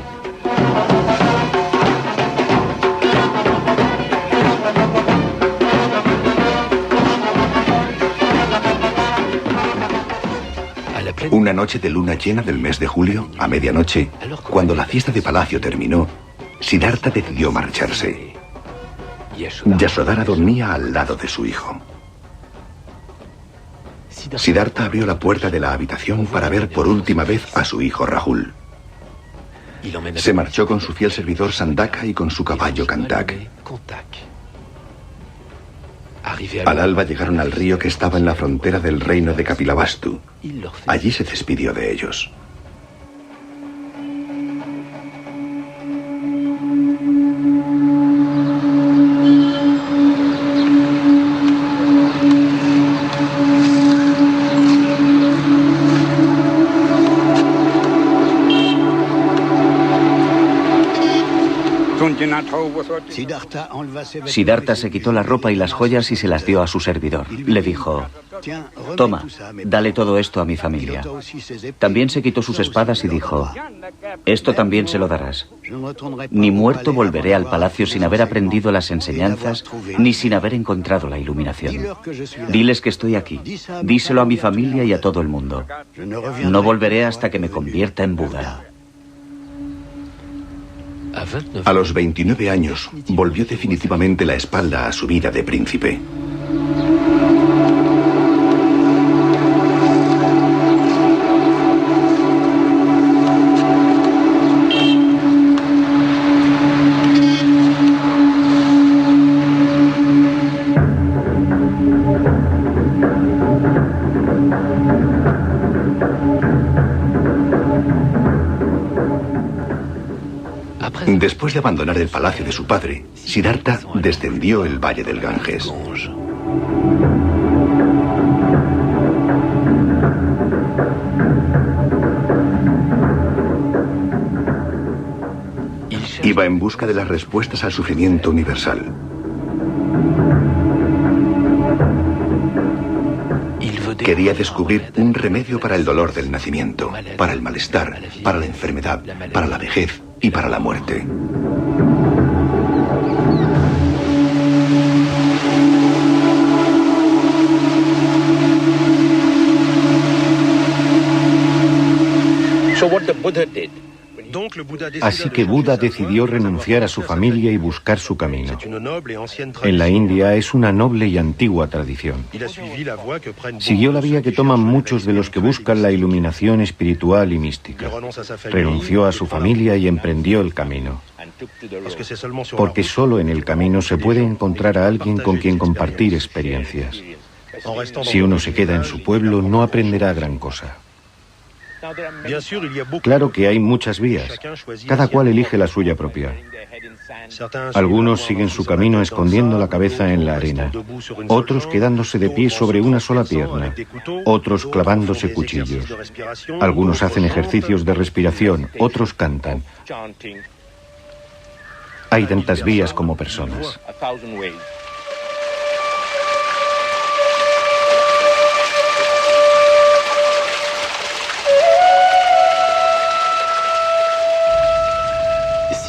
Una noche de luna llena del mes de julio, a medianoche, cuando la fiesta de palacio terminó, Siddhartha decidió marcharse. Yasodhara dormía al lado de su hijo. Siddhartha abrió la puerta de la habitación para ver por última vez a su hijo Rahul. Se marchó con su fiel servidor Sandaka y con su caballo Kantak. Al alba llegaron al río que estaba en la frontera del reino de Kapilavastu. Allí se despidió de ellos. Siddhartha se quitó la ropa y las joyas y se las dio a su servidor. Le dijo: toma, dale todo esto a mi familia. También se quitó sus espadas y dijo: esto también se lo darás. Ni muerto volveré al palacio sin haber aprendido las enseñanzas, ni sin haber encontrado la iluminación. Diles que estoy aquí. Díselo a mi familia y a todo el mundo. No volveré hasta que me convierta en Buda. A los 29 años, volvió definitivamente la espalda a su vida de príncipe. Después de abandonar el palacio de su padre, Siddhartha descendió el valle del Ganges. Iba en busca de las respuestas al sufrimiento universal. Quería descubrir un remedio para el dolor del nacimiento, para el malestar, para la enfermedad, para la vejez y para la muerte. Así que Buda decidió renunciar a su familia y buscar su camino. En la India es una noble y antigua tradición. Siguió la vía que toman muchos de los que buscan la iluminación espiritual y mística. Renunció a su familia y emprendió el camino. Porque solo en el camino se puede encontrar a alguien con quien compartir experiencias. Si uno se queda en su pueblo, no aprenderá gran cosa. Claro que hay muchas vías, cada cual elige la suya propia. Algunos siguen su camino escondiendo la cabeza en la arena, otros quedándose de pie sobre una sola pierna, otros clavándose cuchillos. Algunos hacen ejercicios de respiración, otros cantan. Hay tantas vías como personas.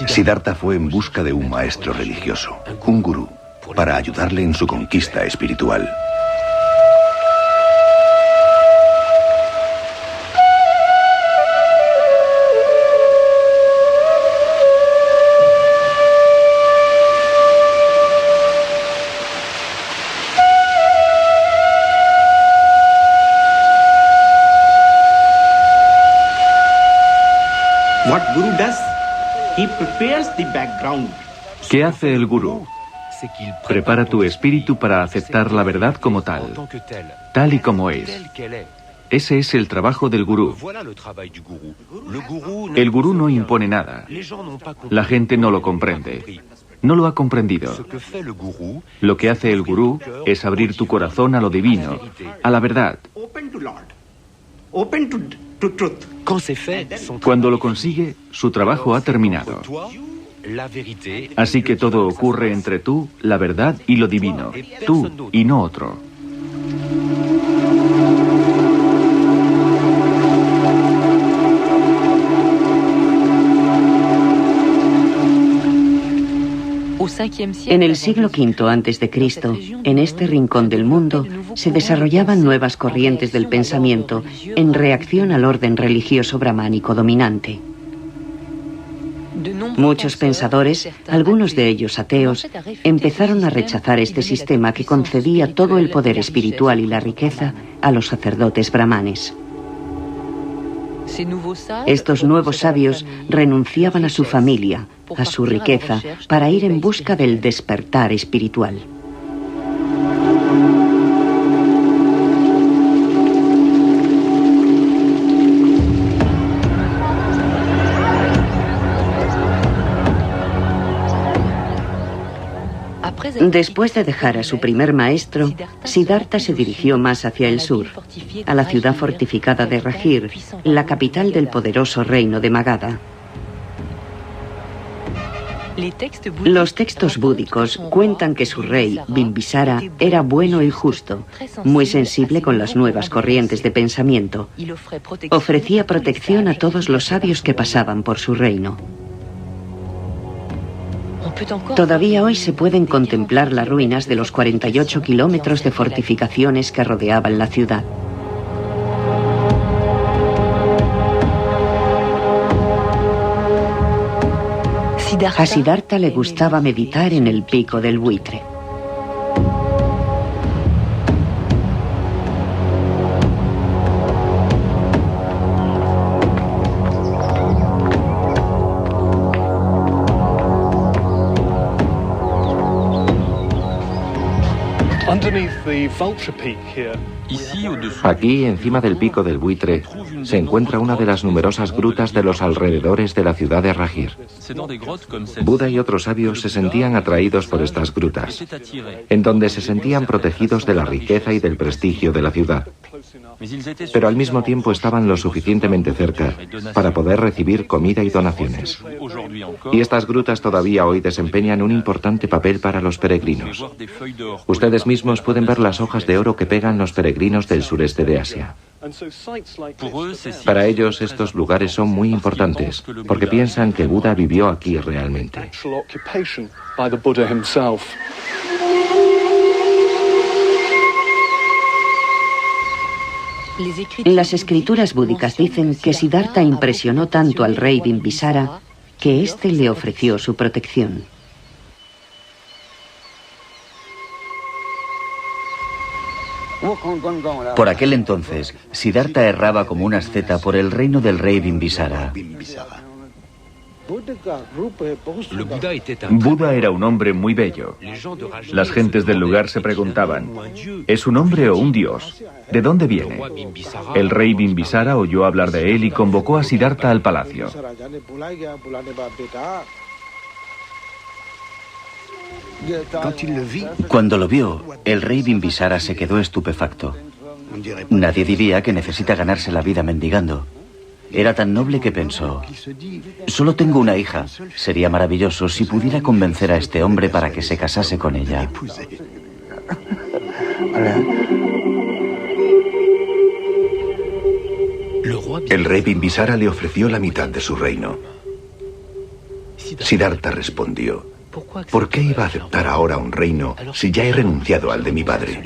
Siddhartha fue en busca de un maestro religioso, un gurú, para ayudarle en su conquista espiritual. What Guru does? He prepares the background. ¿Qué hace el gurú? Prepara tu espíritu para aceptar la verdad como tal y como es. Ese es el trabajo del gurú. El gurú no impone nada. La gente no lo comprende. No lo ha comprendido. Lo que hace el gurú es abrir tu corazón a lo divino, a la verdad. Cuando lo consigue, su trabajo ha terminado. Así que todo ocurre entre tú, la verdad y lo divino. Tú y no otro. En el siglo V a.C., en este rincón del mundo, se desarrollaban nuevas corrientes del pensamiento en reacción al orden religioso brahmánico dominante. Muchos pensadores, algunos de ellos ateos, empezaron a rechazar este sistema que concedía todo el poder espiritual y la riqueza a los sacerdotes brahmanes. Estos nuevos sabios renunciaban a su familia, a su riqueza, para ir en busca del despertar espiritual. Después de dejar a su primer maestro, Siddhartha se dirigió más hacia el sur, a la ciudad fortificada de Rajir, la capital del poderoso reino de Magadha. Los textos búdicos cuentan que su rey, Bimbisara, era bueno y justo, muy sensible con las nuevas corrientes de pensamiento. Ofrecía protección a todos los sabios que pasaban por su reino. Todavía hoy se pueden contemplar las ruinas de los 48 kilómetros de fortificaciones que rodeaban la ciudad. A Siddhartha le gustaba meditar en el pico del buitre. Aquí, encima del pico del buitre, se encuentra una de las numerosas grutas de los alrededores de la ciudad de Rajir. Buda y otros sabios se sentían atraídos por estas grutas, en donde se sentían protegidos de la riqueza y del prestigio de la ciudad. Pero al mismo tiempo estaban lo suficientemente cerca para poder recibir comida y donaciones. Y estas grutas todavía hoy desempeñan un importante papel para los peregrinos. Ustedes mismos pueden ver las hojas de oro que pegan los peregrinos del sureste de Asia. Para ellos estos lugares son muy importantes, porque piensan que Buda vivió aquí realmente. Las escrituras búdicas dicen que Siddhartha impresionó tanto al rey Bimbisara que éste le ofreció su protección. Por aquel entonces, Siddhartha erraba como una asceta por el reino del rey Bimbisara. Buda era un hombre muy bello. Las gentes del lugar se preguntaban, ¿es un hombre o un dios? ¿De dónde viene? El rey Bimbisara oyó hablar de él y convocó a Siddhartha al palacio. Cuando lo vio, el rey Bimbisara se quedó estupefacto. Nadie diría que necesita ganarse la vida mendigando. Era tan noble que pensó, solo tengo una hija. Sería maravilloso si pudiera convencer a este hombre para que se casase con ella. El rey Bimbisara le ofreció la mitad de su reino. Siddhartha respondió, ¿por qué iba a aceptar ahora un reino si ya he renunciado al de mi padre?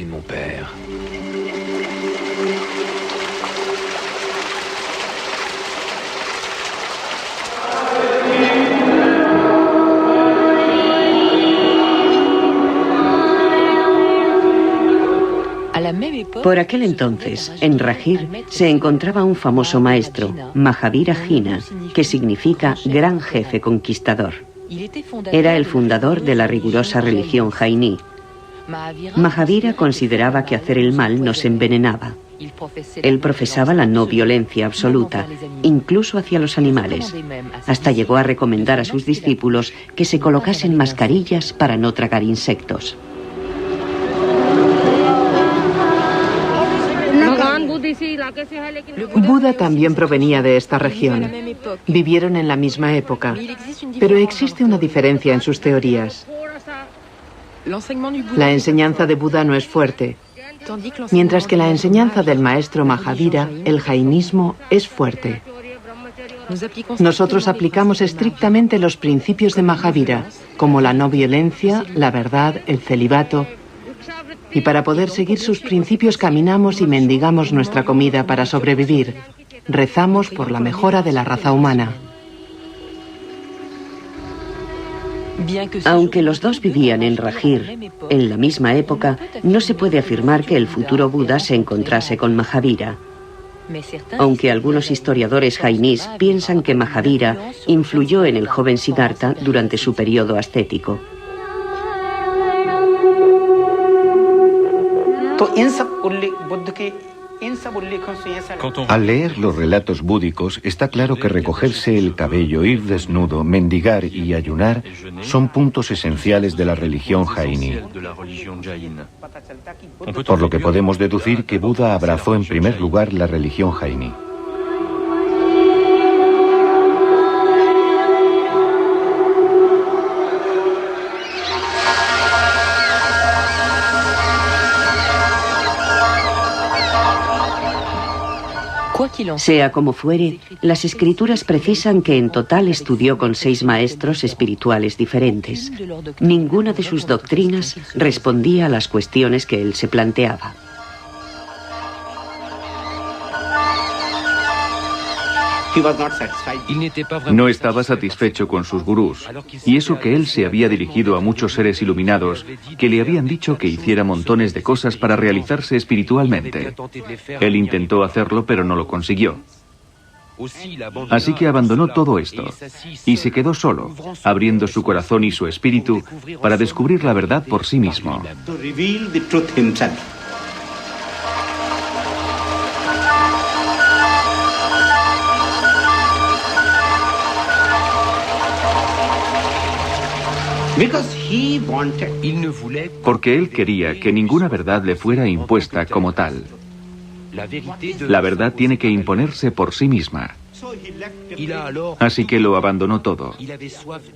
Por aquel entonces, en Rajir, se encontraba un famoso maestro, Mahavira Jina, que significa gran jefe conquistador. Era el fundador de la rigurosa religión jainí. Mahavira consideraba que hacer el mal nos envenenaba. Él profesaba la no violencia absoluta, incluso hacia los animales. Hasta llegó a recomendar a sus discípulos que se colocasen mascarillas para no tragar insectos. Buda también provenía de esta región. Vivieron en la misma época, pero existe una diferencia en sus teorías. La enseñanza de Buda no es fuerte, mientras que la enseñanza del maestro Mahavira, el jainismo, es fuerte. Nosotros aplicamos estrictamente los principios de Mahavira, como la no violencia, la verdad, el celibato. Y para poder seguir sus principios caminamos y mendigamos nuestra comida para sobrevivir. Rezamos por la mejora de la raza humana. Aunque los dos vivían en Rajir, en la misma época, no se puede afirmar que el futuro Buda se encontrase con Mahavira. aunque algunos historiadores jainís piensan que Mahavira influyó en el joven Siddhartha durante su periodo ascético. Al leer los relatos búdicos, está claro que recogerse el cabello, ir desnudo, mendigar y ayunar son puntos esenciales de la religión jainí. Por lo que podemos deducir que Buda abrazó en primer lugar la religión jainí. Sea como fuere, las escrituras precisan que en total estudió con 6 maestros espirituales diferentes. Ninguna de sus doctrinas respondía a las cuestiones que él se planteaba. No estaba satisfecho con sus gurús, y eso que él se había dirigido a muchos seres iluminados que le habían dicho que hiciera montones de cosas para realizarse espiritualmente. Él intentó hacerlo, pero no lo consiguió. Así que abandonó todo esto y se quedó solo, abriendo su corazón y su espíritu para descubrir la verdad por sí mismo. Porque él quería que ninguna verdad le fuera impuesta como tal. La verdad tiene que imponerse por sí misma. Así que lo abandonó todo.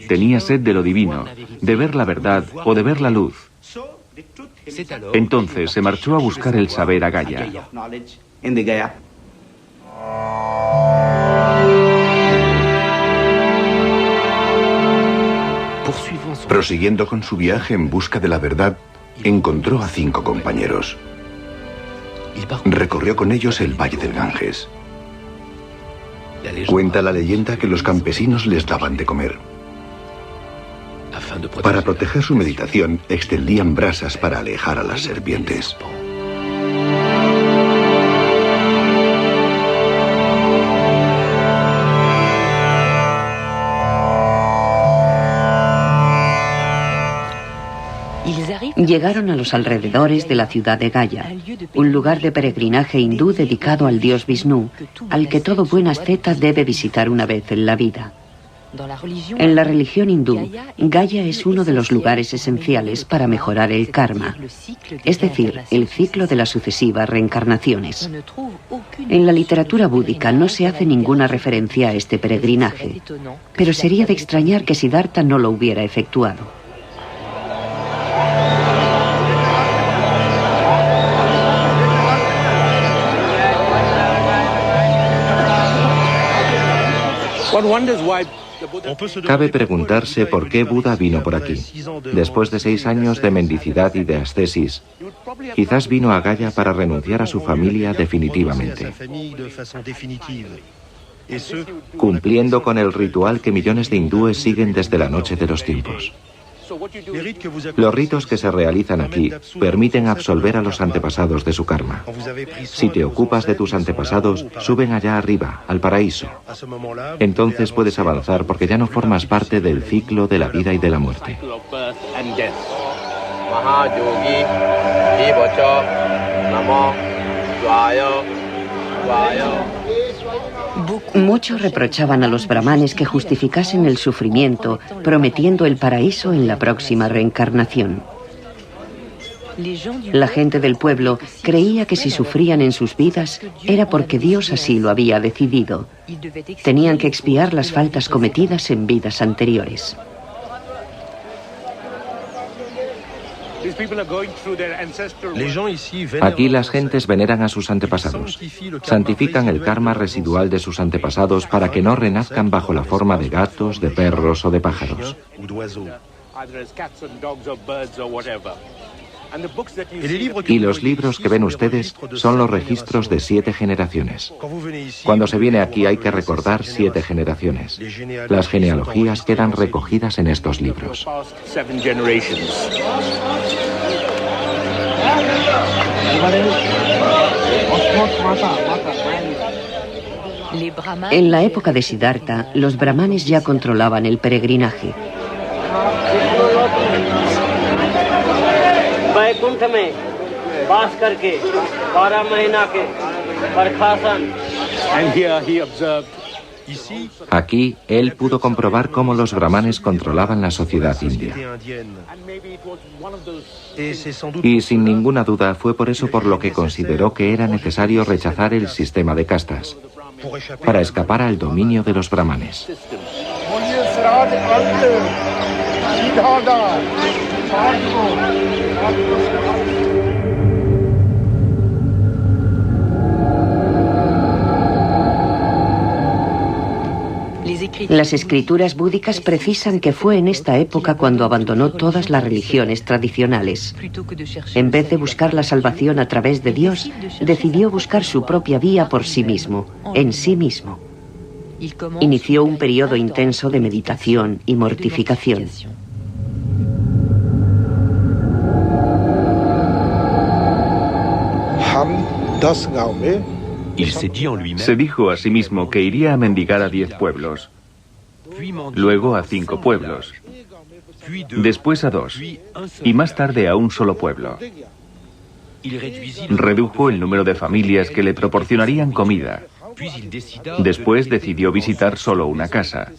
Tenía sed de lo divino, de ver la verdad o de ver la luz. Entonces se marchó a buscar el saber a Gaya. Prosiguiendo con su viaje en busca de la verdad, encontró a 5 compañeros. Recorrió con ellos el valle del Ganges. Cuenta la leyenda que los campesinos les daban de comer. Para proteger su meditación, extendían brasas para alejar a las serpientes. Llegaron a los alrededores de la ciudad de Gaya, un lugar de peregrinaje hindú dedicado al dios Vishnu, al que todo buen asceta debe visitar una vez en la vida. En la religión hindú, Gaya es uno de los lugares esenciales para mejorar el karma, es decir, el ciclo de las sucesivas reencarnaciones. En la literatura búdica no se hace ninguna referencia a este peregrinaje, pero sería de extrañar que Siddhartha no lo hubiera efectuado. Cabe preguntarse por qué Buda vino por aquí. Después de 6 años de mendicidad y de ascesis, quizás vino a Gaya para renunciar a su familia definitivamente, cumpliendo con el ritual que millones de hindúes siguen desde la noche de los tiempos. Los ritos que se realizan aquí permiten absolver a los antepasados de su karma. Si te ocupas de tus antepasados, suben allá arriba, al paraíso. Entonces puedes avanzar porque ya no formas parte del ciclo de la vida y de la muerte. Muchos reprochaban a los brahmanes que justificasen el sufrimiento, prometiendo el paraíso en la próxima reencarnación. La gente del pueblo creía que si sufrían en sus vidas era porque Dios así lo había decidido. Tenían que expiar las faltas cometidas en vidas anteriores. Aquí las gentes veneran a sus antepasados. Santifican el karma residual de sus antepasados para que no renazcan bajo la forma de gatos, de perros o de pájaros. Y los libros que ven ustedes son los registros de 7 generaciones. Cuando se viene aquí hay que recordar 7 generaciones. Las genealogías quedan recogidas en estos libros. En la época de Siddhartha, los brahmanes ya controlaban el peregrinaje. Aquí, él pudo comprobar cómo los brahmanes controlaban la sociedad india. Y sin ninguna duda fue por eso por lo que consideró que era necesario rechazar el sistema de castas, para escapar al dominio de los brahmanes. Las escrituras búdicas precisan que fue en esta época cuando abandonó todas las religiones tradicionales. En vez de buscar la salvación a través de Dios, decidió buscar su propia vía por sí mismo, en sí mismo. Inició un periodo intenso de meditación y mortificación. Se dijo a sí mismo que iría a mendigar a 10 pueblos, luego a 5 pueblos, después a 2 y más tarde a un solo pueblo. Redujo el número de familias que le proporcionarían comida. Después decidió visitar solo una casa.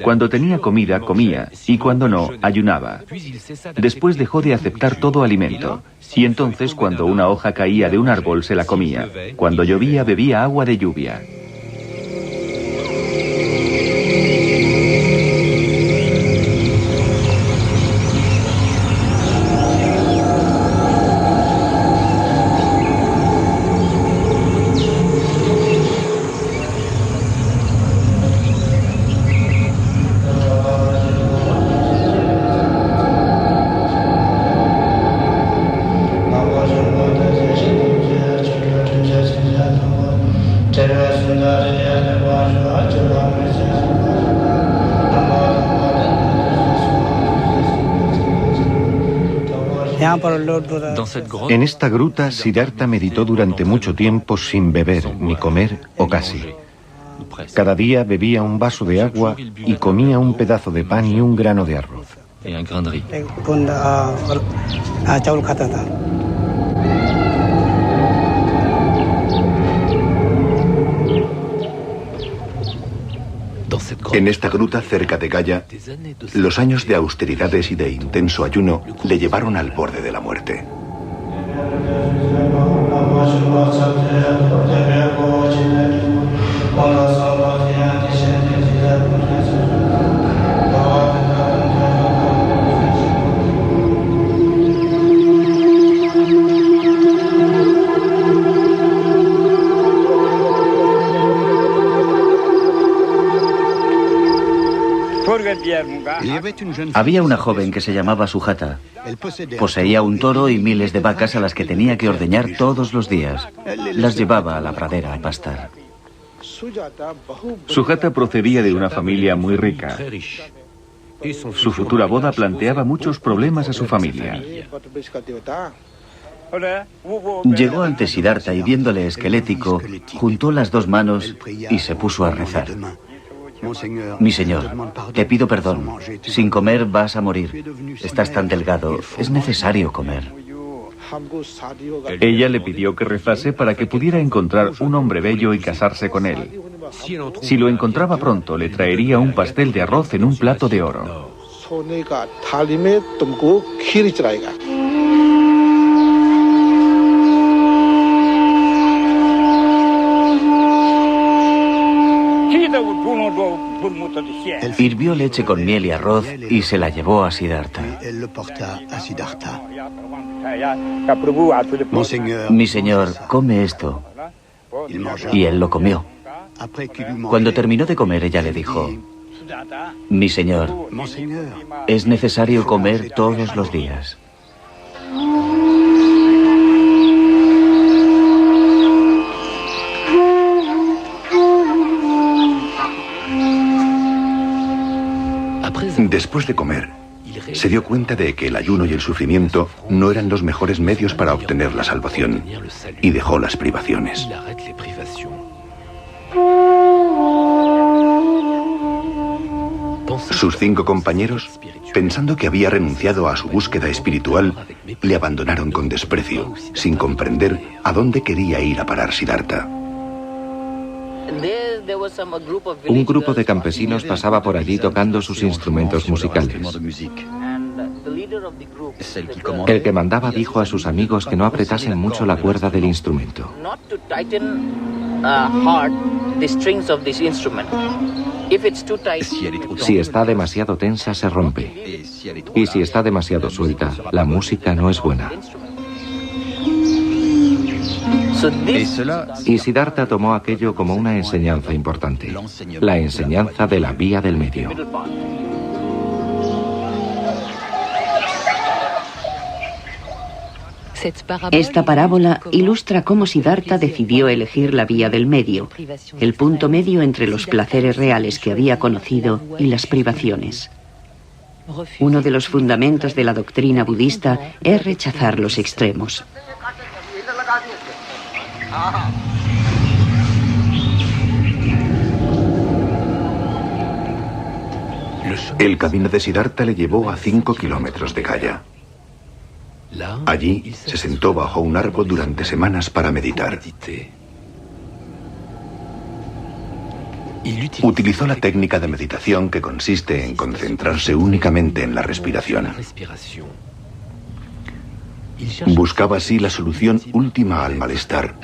Cuando tenía comida, comía, y cuando no, ayunaba. Después dejó de aceptar todo alimento, y entonces cuando una hoja caía de un árbol se la comía. Cuando llovía, bebía agua de lluvia. En esta gruta, Siddhartha meditó durante mucho tiempo sin beber ni comer o casi. Cada día bebía un vaso de agua y comía un pedazo de pan y un grano de arroz. En esta gruta cerca de Gaya, los años de austeridades y de intenso ayuno le llevaron al borde de la muerte. Había una joven que se llamaba Sujata. Poseía un toro y miles de vacas a las que tenía que ordeñar todos los días. Las llevaba a la pradera a pastar. Sujata procedía de una familia muy rica. Su futura boda planteaba muchos problemas a su familia. Llegó ante Siddhartha y viéndole esquelético, juntó las dos manos y se puso a rezar. Mi señor, te pido perdón. Sin comer vas a morir. Estás tan delgado. Es necesario comer. Ella le pidió que rezase para que pudiera encontrar un hombre bello y casarse con él. Si lo encontraba pronto, le traería un pastel de arroz en un plato de oro. Hirvió leche con miel y arroz y se la llevó a Siddhartha. Mi señor, come esto. Y él lo comió. Cuando terminó de comer, ella le dijo: mi señor, es necesario comer todos los días. Después de comer, se dio cuenta de que el ayuno y el sufrimiento no eran los mejores medios para obtener la salvación y dejó las privaciones. Sus 5 compañeros, pensando que había renunciado a su búsqueda espiritual, le abandonaron con desprecio, sin comprender a dónde quería ir a parar Siddhartha. Un grupo de campesinos pasaba por allí tocando sus instrumentos musicales. El que mandaba dijo a sus amigos que no apretasen mucho la cuerda del instrumento. Si está demasiado tensa, se rompe. Y si está demasiado suelta, la música no es buena. Y Siddhartha tomó aquello como una enseñanza importante, la enseñanza de la vía del medio. Esta parábola ilustra cómo Siddhartha decidió elegir la vía del medio, el punto medio entre los placeres reales que había conocido y las privaciones. Uno de los fundamentos de la doctrina budista es rechazar los extremos. El camino de Siddhartha le llevó a 5 kilómetros de Gaya. Allí se sentó bajo un árbol durante semanas para meditar. Utilizó la técnica de meditación que consiste en concentrarse únicamente en la respiración. Buscaba así la solución última al malestar,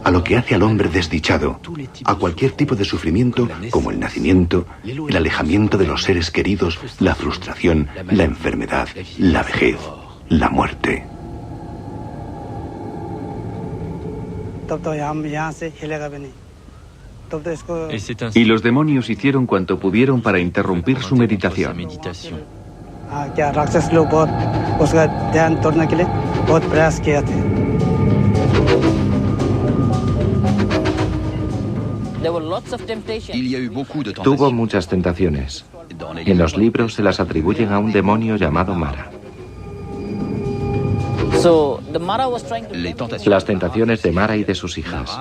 a lo que hace al hombre desdichado, a cualquier tipo de sufrimiento como el nacimiento, el alejamiento de los seres queridos, la frustración, la enfermedad, la vejez, la muerte. Y los demonios hicieron cuanto pudieron para interrumpir su meditación. Tuvo muchas tentaciones. En los libros se las atribuyen a un demonio llamado Mara. Las tentaciones de Mara y de sus hijas.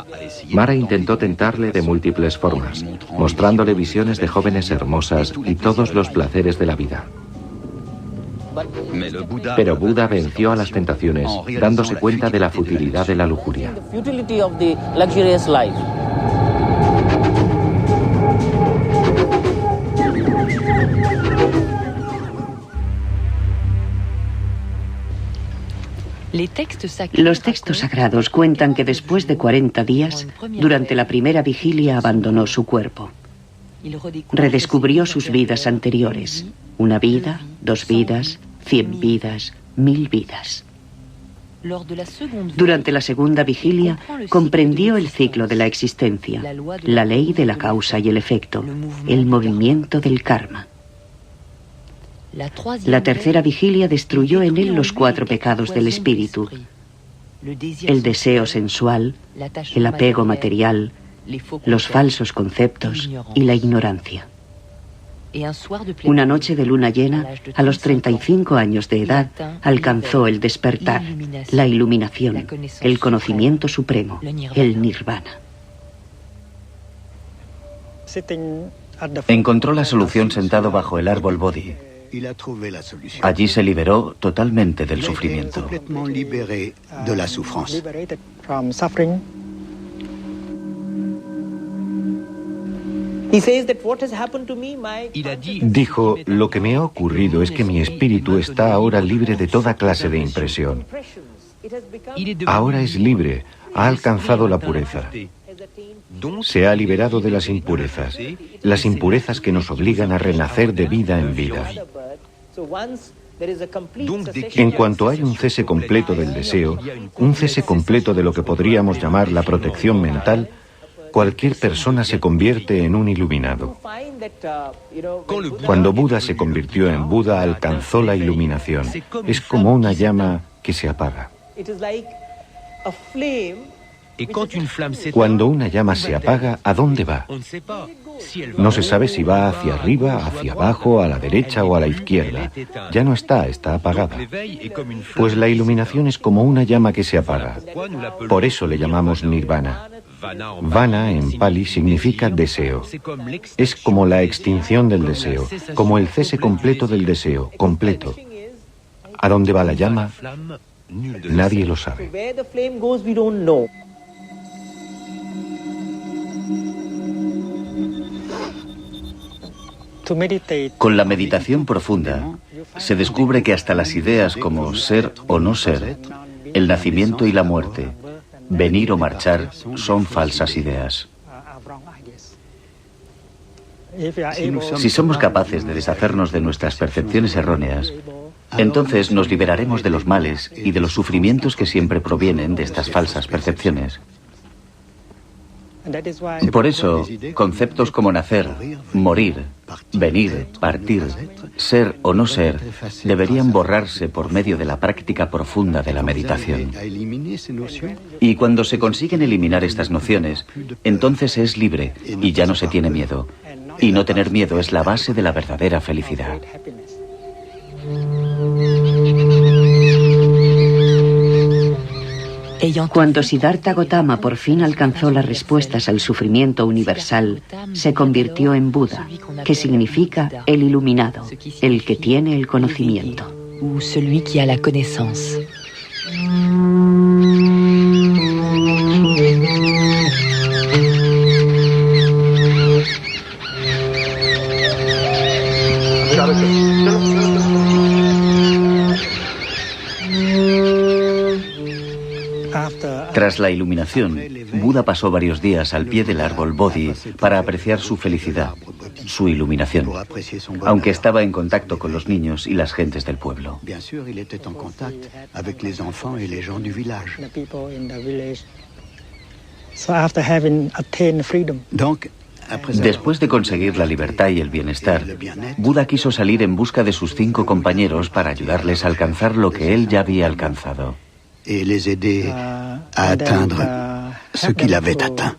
Mara intentó tentarle de múltiples formas, mostrándole visiones de jóvenes hermosas y todos los placeres de la vida. Pero Buda venció a las tentaciones, dándose cuenta de la futilidad de la lujuria. Los textos sagrados cuentan que después de 40 días, durante la primera vigilia abandonó su cuerpo. Redescubrió sus vidas anteriores. 1 vida, 2 vidas, 100 vidas, 1000 vidas. Durante la segunda vigilia, comprendió el ciclo de la existencia, la ley de la causa y el efecto, el movimiento del karma. La tercera vigilia destruyó en él los 4 pecados del espíritu: el deseo sensual, el apego material, los falsos conceptos y la ignorancia. Una noche de luna llena, a los 35 años de edad, alcanzó el despertar, la iluminación, el conocimiento supremo, el nirvana. Encontró la solución sentado bajo el árbol Bodhi. Allí se liberó totalmente del sufrimiento. Dijo, lo que me ha ocurrido es que mi espíritu está ahora libre de toda clase de impresión. Ahora es libre, ha alcanzado la pureza. Se ha liberado de las impurezas que nos obligan a renacer de vida en vida. En cuanto hay un cese completo del deseo, un cese completo de lo que podríamos llamar la protección mental, cualquier persona se convierte en un iluminado. Cuando Buda se convirtió en Buda, alcanzó la iluminación. Es como una llama que se apaga. Cuando una llama se apaga, ¿a dónde va? No se sabe si va hacia arriba, hacia abajo, a la derecha o a la izquierda. Ya no está apagada. Pues la iluminación es como una llama que se apaga. Por eso le llamamos nirvana. Vana en pali significa deseo. Es como la extinción del deseo, como el cese completo del deseo, completo. ¿A dónde va la llama? Nadie lo sabe. Con la meditación profunda, se descubre que hasta las ideas como ser o no ser, el nacimiento y la muerte, venir o marchar, son falsas ideas. Si somos capaces de deshacernos de nuestras percepciones erróneas, entonces nos liberaremos de los males y de los sufrimientos que siempre provienen de estas falsas percepciones. Por eso, conceptos como nacer, morir, venir, partir, ser o no ser, deberían borrarse por medio de la práctica profunda de la meditación. Y cuando se consiguen eliminar estas nociones, entonces es libre y ya no se tiene miedo. Y no tener miedo es la base de la verdadera felicidad. Cuando Siddhartha Gautama por fin alcanzó las respuestas al sufrimiento universal, se convirtió en Buda, que significa el iluminado, el que tiene el conocimiento. Tras la iluminación, Buda pasó varios días al pie del árbol Bodhi para apreciar su felicidad, su iluminación, aunque estaba en contacto con los niños y las gentes del pueblo. Después de conseguir la libertad y el bienestar, Buda quiso salir en busca de sus 5 compañeros para ayudarles a alcanzar lo que él ya había alcanzado. Et les aider à atteindre ce qu'il avait atteint.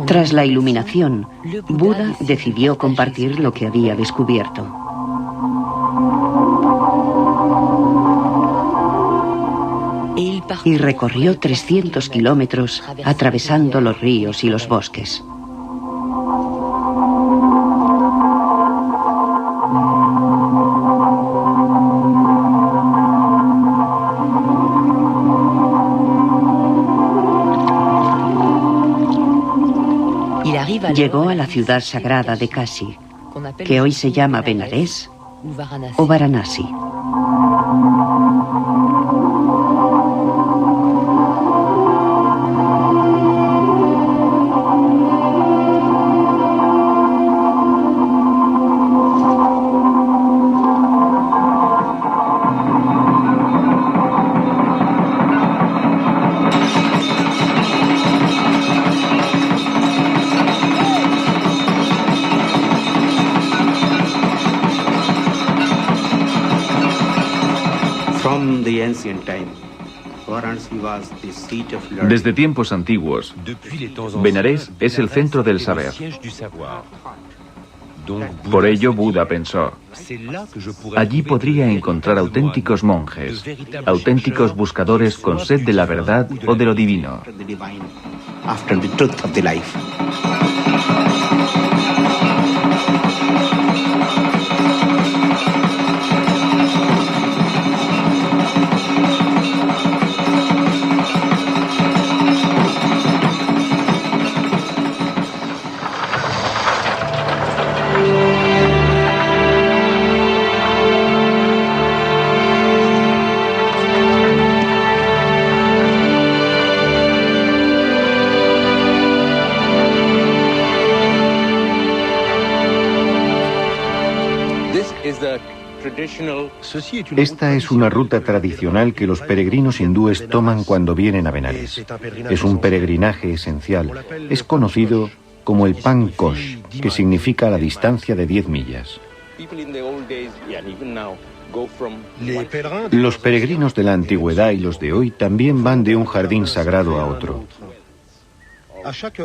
Tras la iluminación, Buda decidió compartir lo que había descubierto. Y recorrió 300 kilómetros atravesando los ríos y los bosques. Llegó a la ciudad sagrada de Kashi, que hoy se llama Benares o Varanasi. Desde tiempos antiguos, Benares es el centro del saber. Por ello, Buda pensó, allí podría encontrar auténticos monjes, auténticos buscadores con sed de la verdad o de lo divino. Esta es una ruta tradicional que los peregrinos hindúes toman cuando vienen a Benares. Es un peregrinaje esencial. Es conocido como el Pankosh, que significa la distancia de 10 millas. Los peregrinos de la antigüedad y los de hoy también van de un jardín sagrado a otro.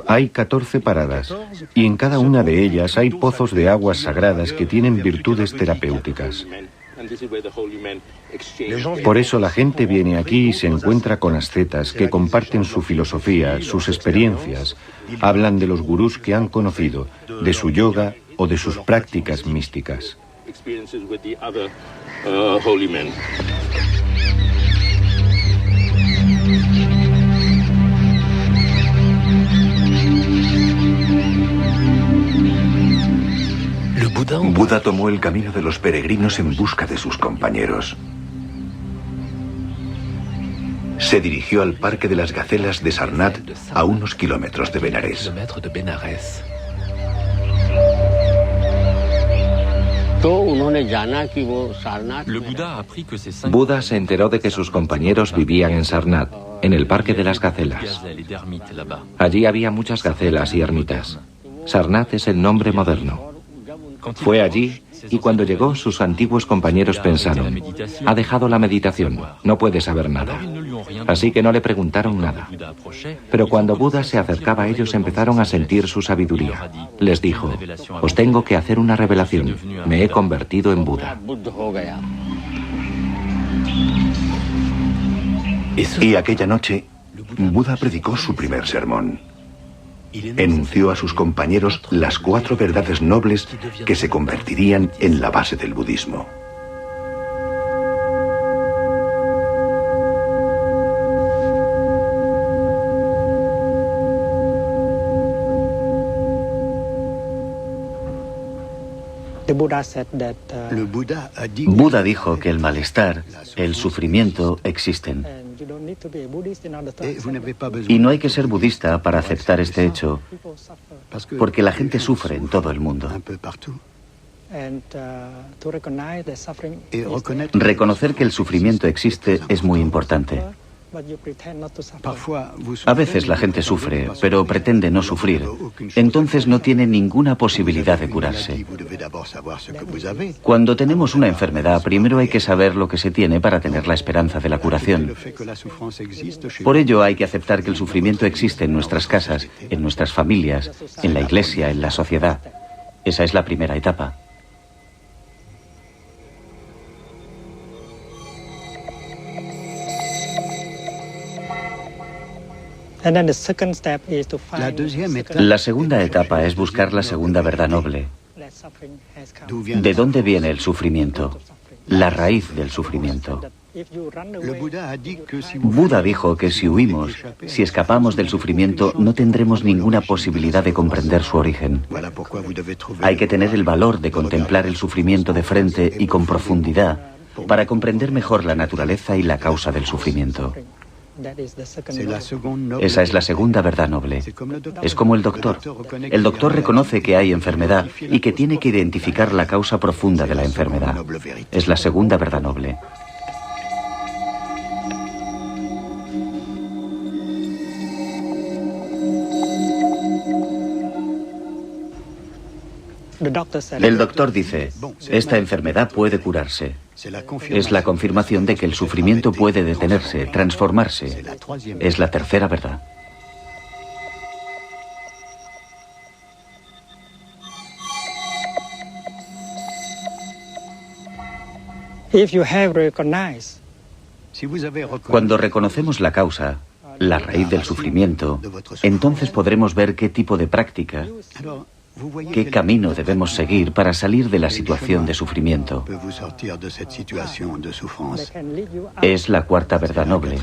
Hay 14 paradas, y en cada una de ellas hay pozos de aguas sagradas que tienen virtudes terapéuticas. Por eso la gente viene aquí y se encuentra con ascetas que comparten su filosofía, sus experiencias, hablan de los gurús que han conocido, de su yoga o de sus prácticas místicas. Buda tomó el camino de los peregrinos en busca de sus compañeros. Se dirigió al Parque de las Gacelas de Sarnath, a unos kilómetros de Benarés. Buda se enteró de que sus compañeros vivían en Sarnath, en el Parque de las Gacelas. Allí había muchas gacelas y ermitas. Sarnath es el nombre moderno. Fue allí y cuando llegó sus antiguos compañeros pensaron, ha dejado la meditación, no puede saber nada. Así que no le preguntaron nada. Pero cuando Buda se acercaba a ellos empezaron a sentir su sabiduría. Les dijo, os tengo que hacer una revelación, me he convertido en Buda. Y aquella noche, Buda predicó su primer sermón. Enunció a sus compañeros las 4 verdades nobles que se convertirían en la base del budismo. Buda dijo que el malestar, el sufrimiento existen. Y no hay que ser budista para aceptar este hecho, porque la gente sufre en todo el mundo. Reconocer que el sufrimiento existe es muy importante. A veces la gente sufre, pero pretende no sufrir. Entonces no tiene ninguna posibilidad de curarse. Cuando tenemos una enfermedad, primero hay que saber lo que se tiene para tener la esperanza de la curación. Por ello hay que aceptar que el sufrimiento existe en nuestras casas, en nuestras familias, en la iglesia, en la sociedad. Esa es la primera etapa. La segunda etapa es buscar la segunda verdad noble. ¿De dónde viene el sufrimiento? La raíz del sufrimiento. Buda dijo que si huimos, si escapamos del sufrimiento, no tendremos ninguna posibilidad de comprender su origen. Hay que tener el valor de contemplar el sufrimiento de frente y con profundidad para comprender mejor la naturaleza y la causa del sufrimiento. Esa es la segunda verdad noble. Es como el doctor. El doctor reconoce que hay enfermedad y que tiene que identificar la causa profunda de la enfermedad. Es la segunda verdad noble. El doctor dice, esta enfermedad puede curarse. Es la confirmación de que el sufrimiento puede detenerse, transformarse. Es la tercera verdad. Cuando reconocemos la causa, la raíz del sufrimiento, entonces podremos ver qué tipo de práctica, qué camino debemos seguir para salir de la situación de sufrimiento. Es la cuarta verdad noble.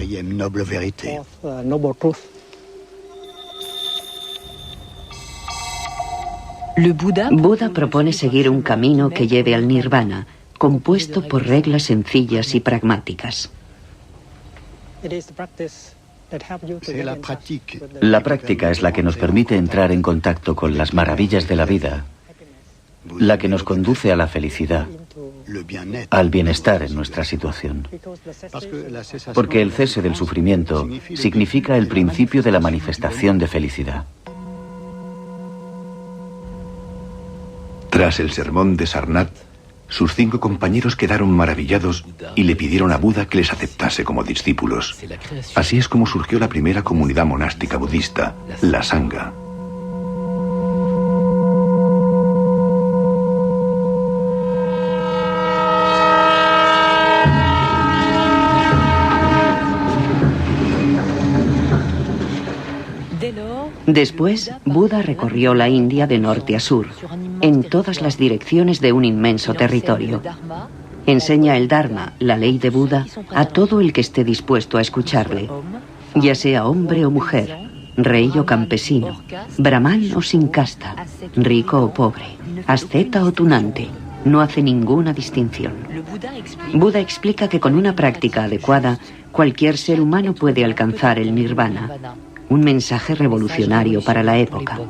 Buda propone seguir un camino que lleve al nirvana, compuesto por reglas sencillas y pragmáticas. La práctica es la que nos permite entrar en contacto con las maravillas de la vida, la que nos conduce a la felicidad, al bienestar en nuestra situación. Porque el cese del sufrimiento significa el principio de la manifestación de felicidad. Tras el sermón de Sarnath, sus 5 compañeros quedaron maravillados y le pidieron a Buda que les aceptase como discípulos. Así es como surgió la primera comunidad monástica budista, la Sangha. Después, Buda recorrió la India de norte a sur, en todas las direcciones de un inmenso territorio. Enseña el Dharma, la ley de Buda, a todo el que esté dispuesto a escucharle, ya sea hombre o mujer, rey o campesino, brahmán o sin casta, rico o pobre, asceta o tunante. No hace ninguna distinción. Buda explica que con una práctica adecuada, cualquier ser humano puede alcanzar el nirvana. Un mensaje revolucionario para la época.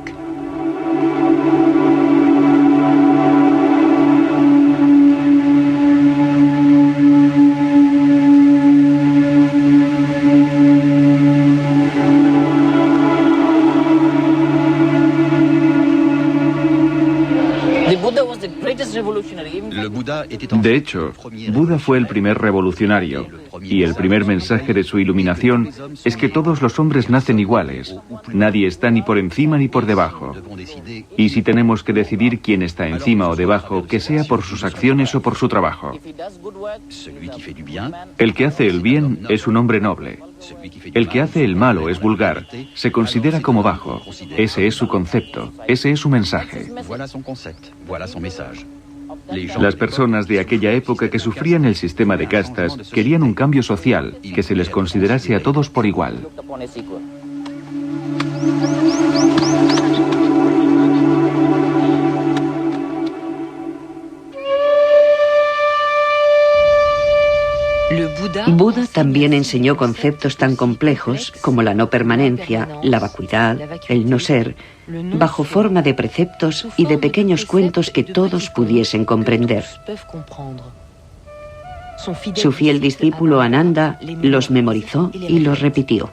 De hecho, Buda fue el primer revolucionario, y el primer mensaje de su iluminación es que todos los hombres nacen iguales. Nadie está ni por encima ni por debajo. Y si tenemos que decidir quién está encima o debajo, que sea por sus acciones o por su trabajo. El que hace el bien es un hombre noble. El que hace el malo es vulgar, se considera como bajo. Ese es su concepto, ese es su mensaje. Las personas de aquella época que sufrían el sistema de castas querían un cambio social, que se les considerase a todos por igual. Buda también enseñó conceptos tan complejos como la no permanencia, la vacuidad, el no ser, bajo forma de preceptos y de pequeños cuentos que todos pudiesen comprender. Su fiel discípulo Ananda los memorizó y los repitió.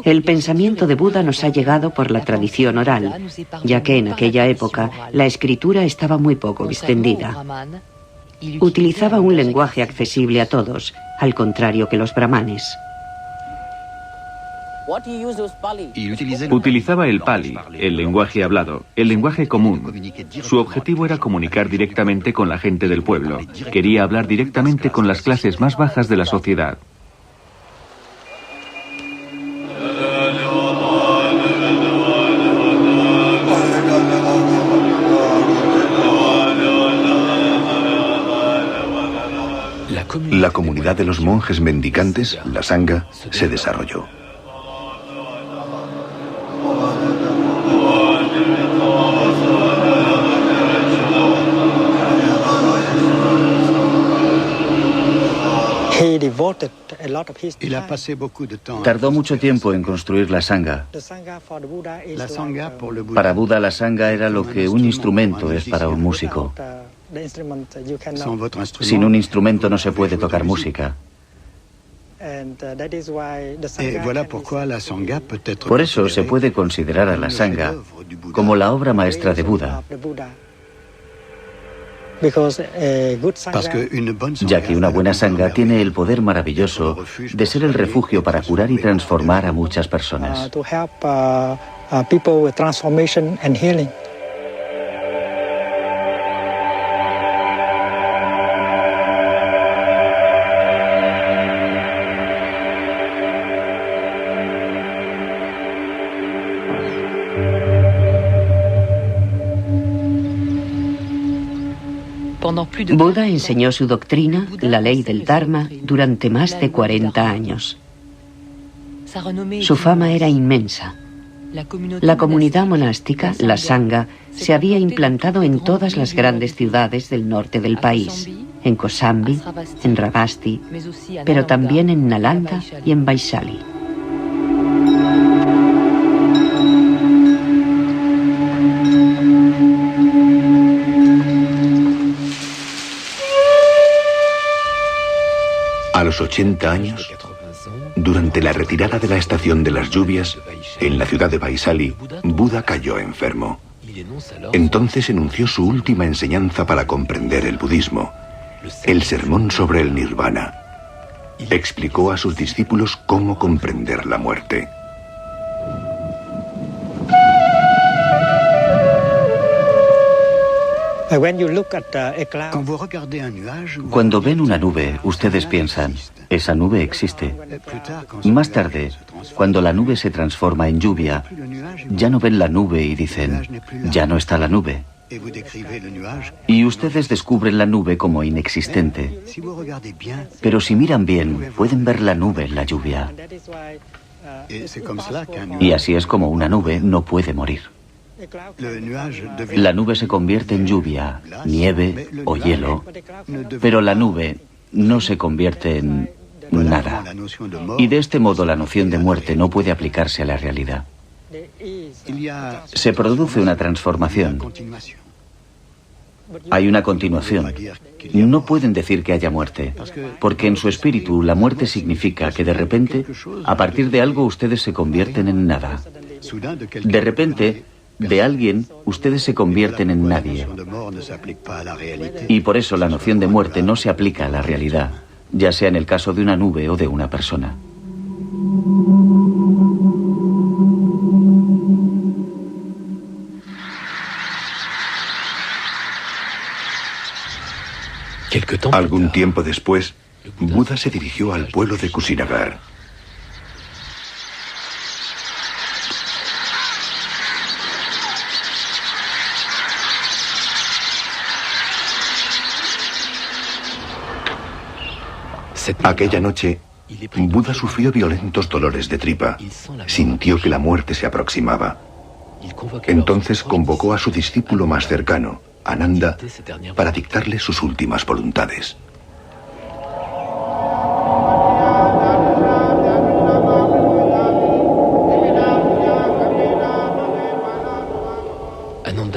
El pensamiento de Buda nos ha llegado por la tradición oral, ya que en aquella época la escritura estaba muy poco extendida. Utilizaba un lenguaje accesible a todos, al contrario que los brahmanes. Utilizaba el Pali, el lenguaje hablado, el lenguaje común. Su objetivo era comunicar directamente con la gente del pueblo. Quería hablar directamente con las clases más bajas de la sociedad. La comunidad de los monjes mendicantes, la Sangha, se desarrolló. Tardó mucho tiempo en construir la Sangha. Para Buda, la Sangha era lo que un instrumento es para un músico. Sin un instrumento no se puede tocar música. Por eso se puede considerar a la Sangha como la obra maestra de Buda, ya que una buena Sangha tiene el poder maravilloso de ser el refugio para curar y transformar a muchas personas. Buda enseñó su doctrina, la ley del Dharma, durante más de 40 años. Su fama era inmensa. La comunidad monástica, la Sangha, se había implantado en todas las grandes ciudades del norte del país, en Kosambi, en Ravasti, pero también en Nalanda y en Vaishali. A los 80 años, durante la retirada de la estación de las lluvias, en la ciudad de Vaishali, Buda cayó enfermo. Entonces enunció su última enseñanza para comprender el budismo, el sermón sobre el nirvana. Explicó a sus discípulos cómo comprender la muerte. Cuando ven una nube, ustedes piensan, esa nube existe. Más tarde, cuando la nube se transforma en lluvia, ya no ven la nube y dicen, ya no está la nube. Y ustedes descubren la nube como inexistente. Pero si miran bien, pueden ver la nube en la lluvia. Y así es como una nube no puede morir. La nube se convierte en lluvia, nieve o hielo, pero la nube no se convierte en nada. Y de este modo la noción de muerte no puede aplicarse a la realidad. Se produce una transformación. Hay una continuación. No pueden decir que haya muerte, porque en su espíritu la muerte significa que de repente, a partir de algo, ustedes se convierten en nada. De repente, de alguien, ustedes se convierten en nadie. Y por eso la noción de muerte no se aplica a la realidad, ya sea en el caso de una nube o de una persona. Algún tiempo después, Buda se dirigió al pueblo de Kusinagar. Aquella noche, Buda sufrió violentos dolores de tripa. Sintió que la muerte se aproximaba. Entonces convocó a su discípulo más cercano, Ananda, para dictarle sus últimas voluntades.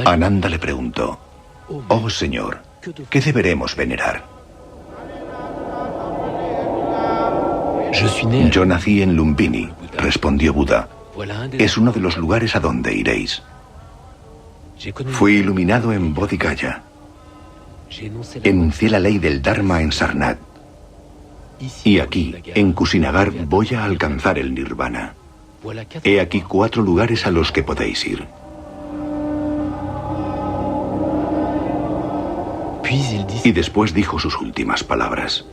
Ananda le preguntó, «Oh Señor, ¿qué deberemos venerar?» «Yo nací en Lumbini», respondió Buda. «Es uno de los lugares a donde iréis. Fui iluminado en Bodhigaya. Enuncié la ley del Dharma en Sarnath. Y aquí, en Kusinagar, voy a alcanzar el Nirvana. He aquí 4 lugares a los que podéis ir». Y después dijo sus últimas palabras.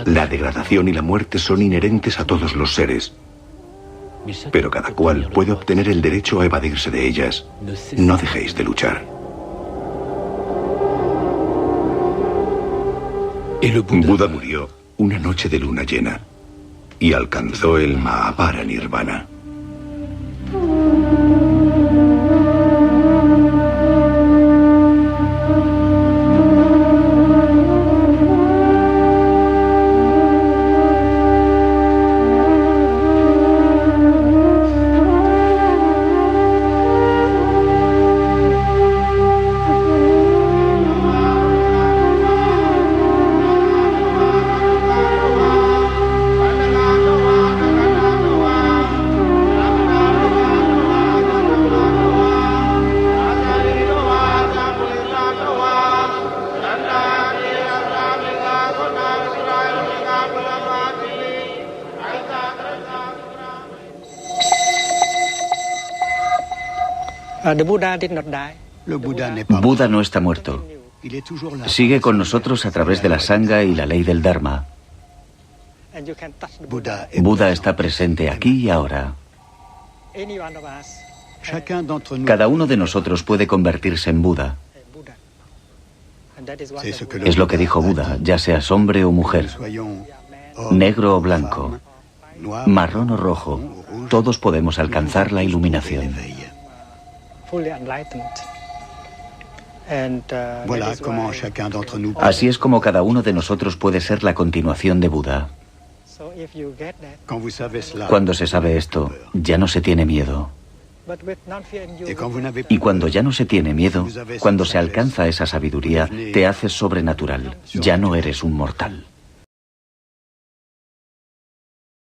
La degradación y la muerte son inherentes a todos los seres, pero cada cual puede obtener el derecho a evadirse de ellas. No dejéis de luchar. Buda murió una noche de luna llena y alcanzó el Mahapara Nirvana. Buda no está muerto. Sigue con nosotros a través de la Sangha y la ley del Dharma. Buda está presente aquí y ahora. Cada uno de nosotros puede convertirse en Buda. Es lo que dijo Buda, ya seas hombre o mujer, negro o blanco, marrón o rojo, todos podemos alcanzar la iluminación. Así es como cada uno de nosotros puede ser la continuación de Buda. Cuando se sabe esto, ya no se tiene miedo. Y cuando ya no se tiene miedo, cuando se alcanza esa sabiduría, te haces sobrenatural. Ya no eres un mortal.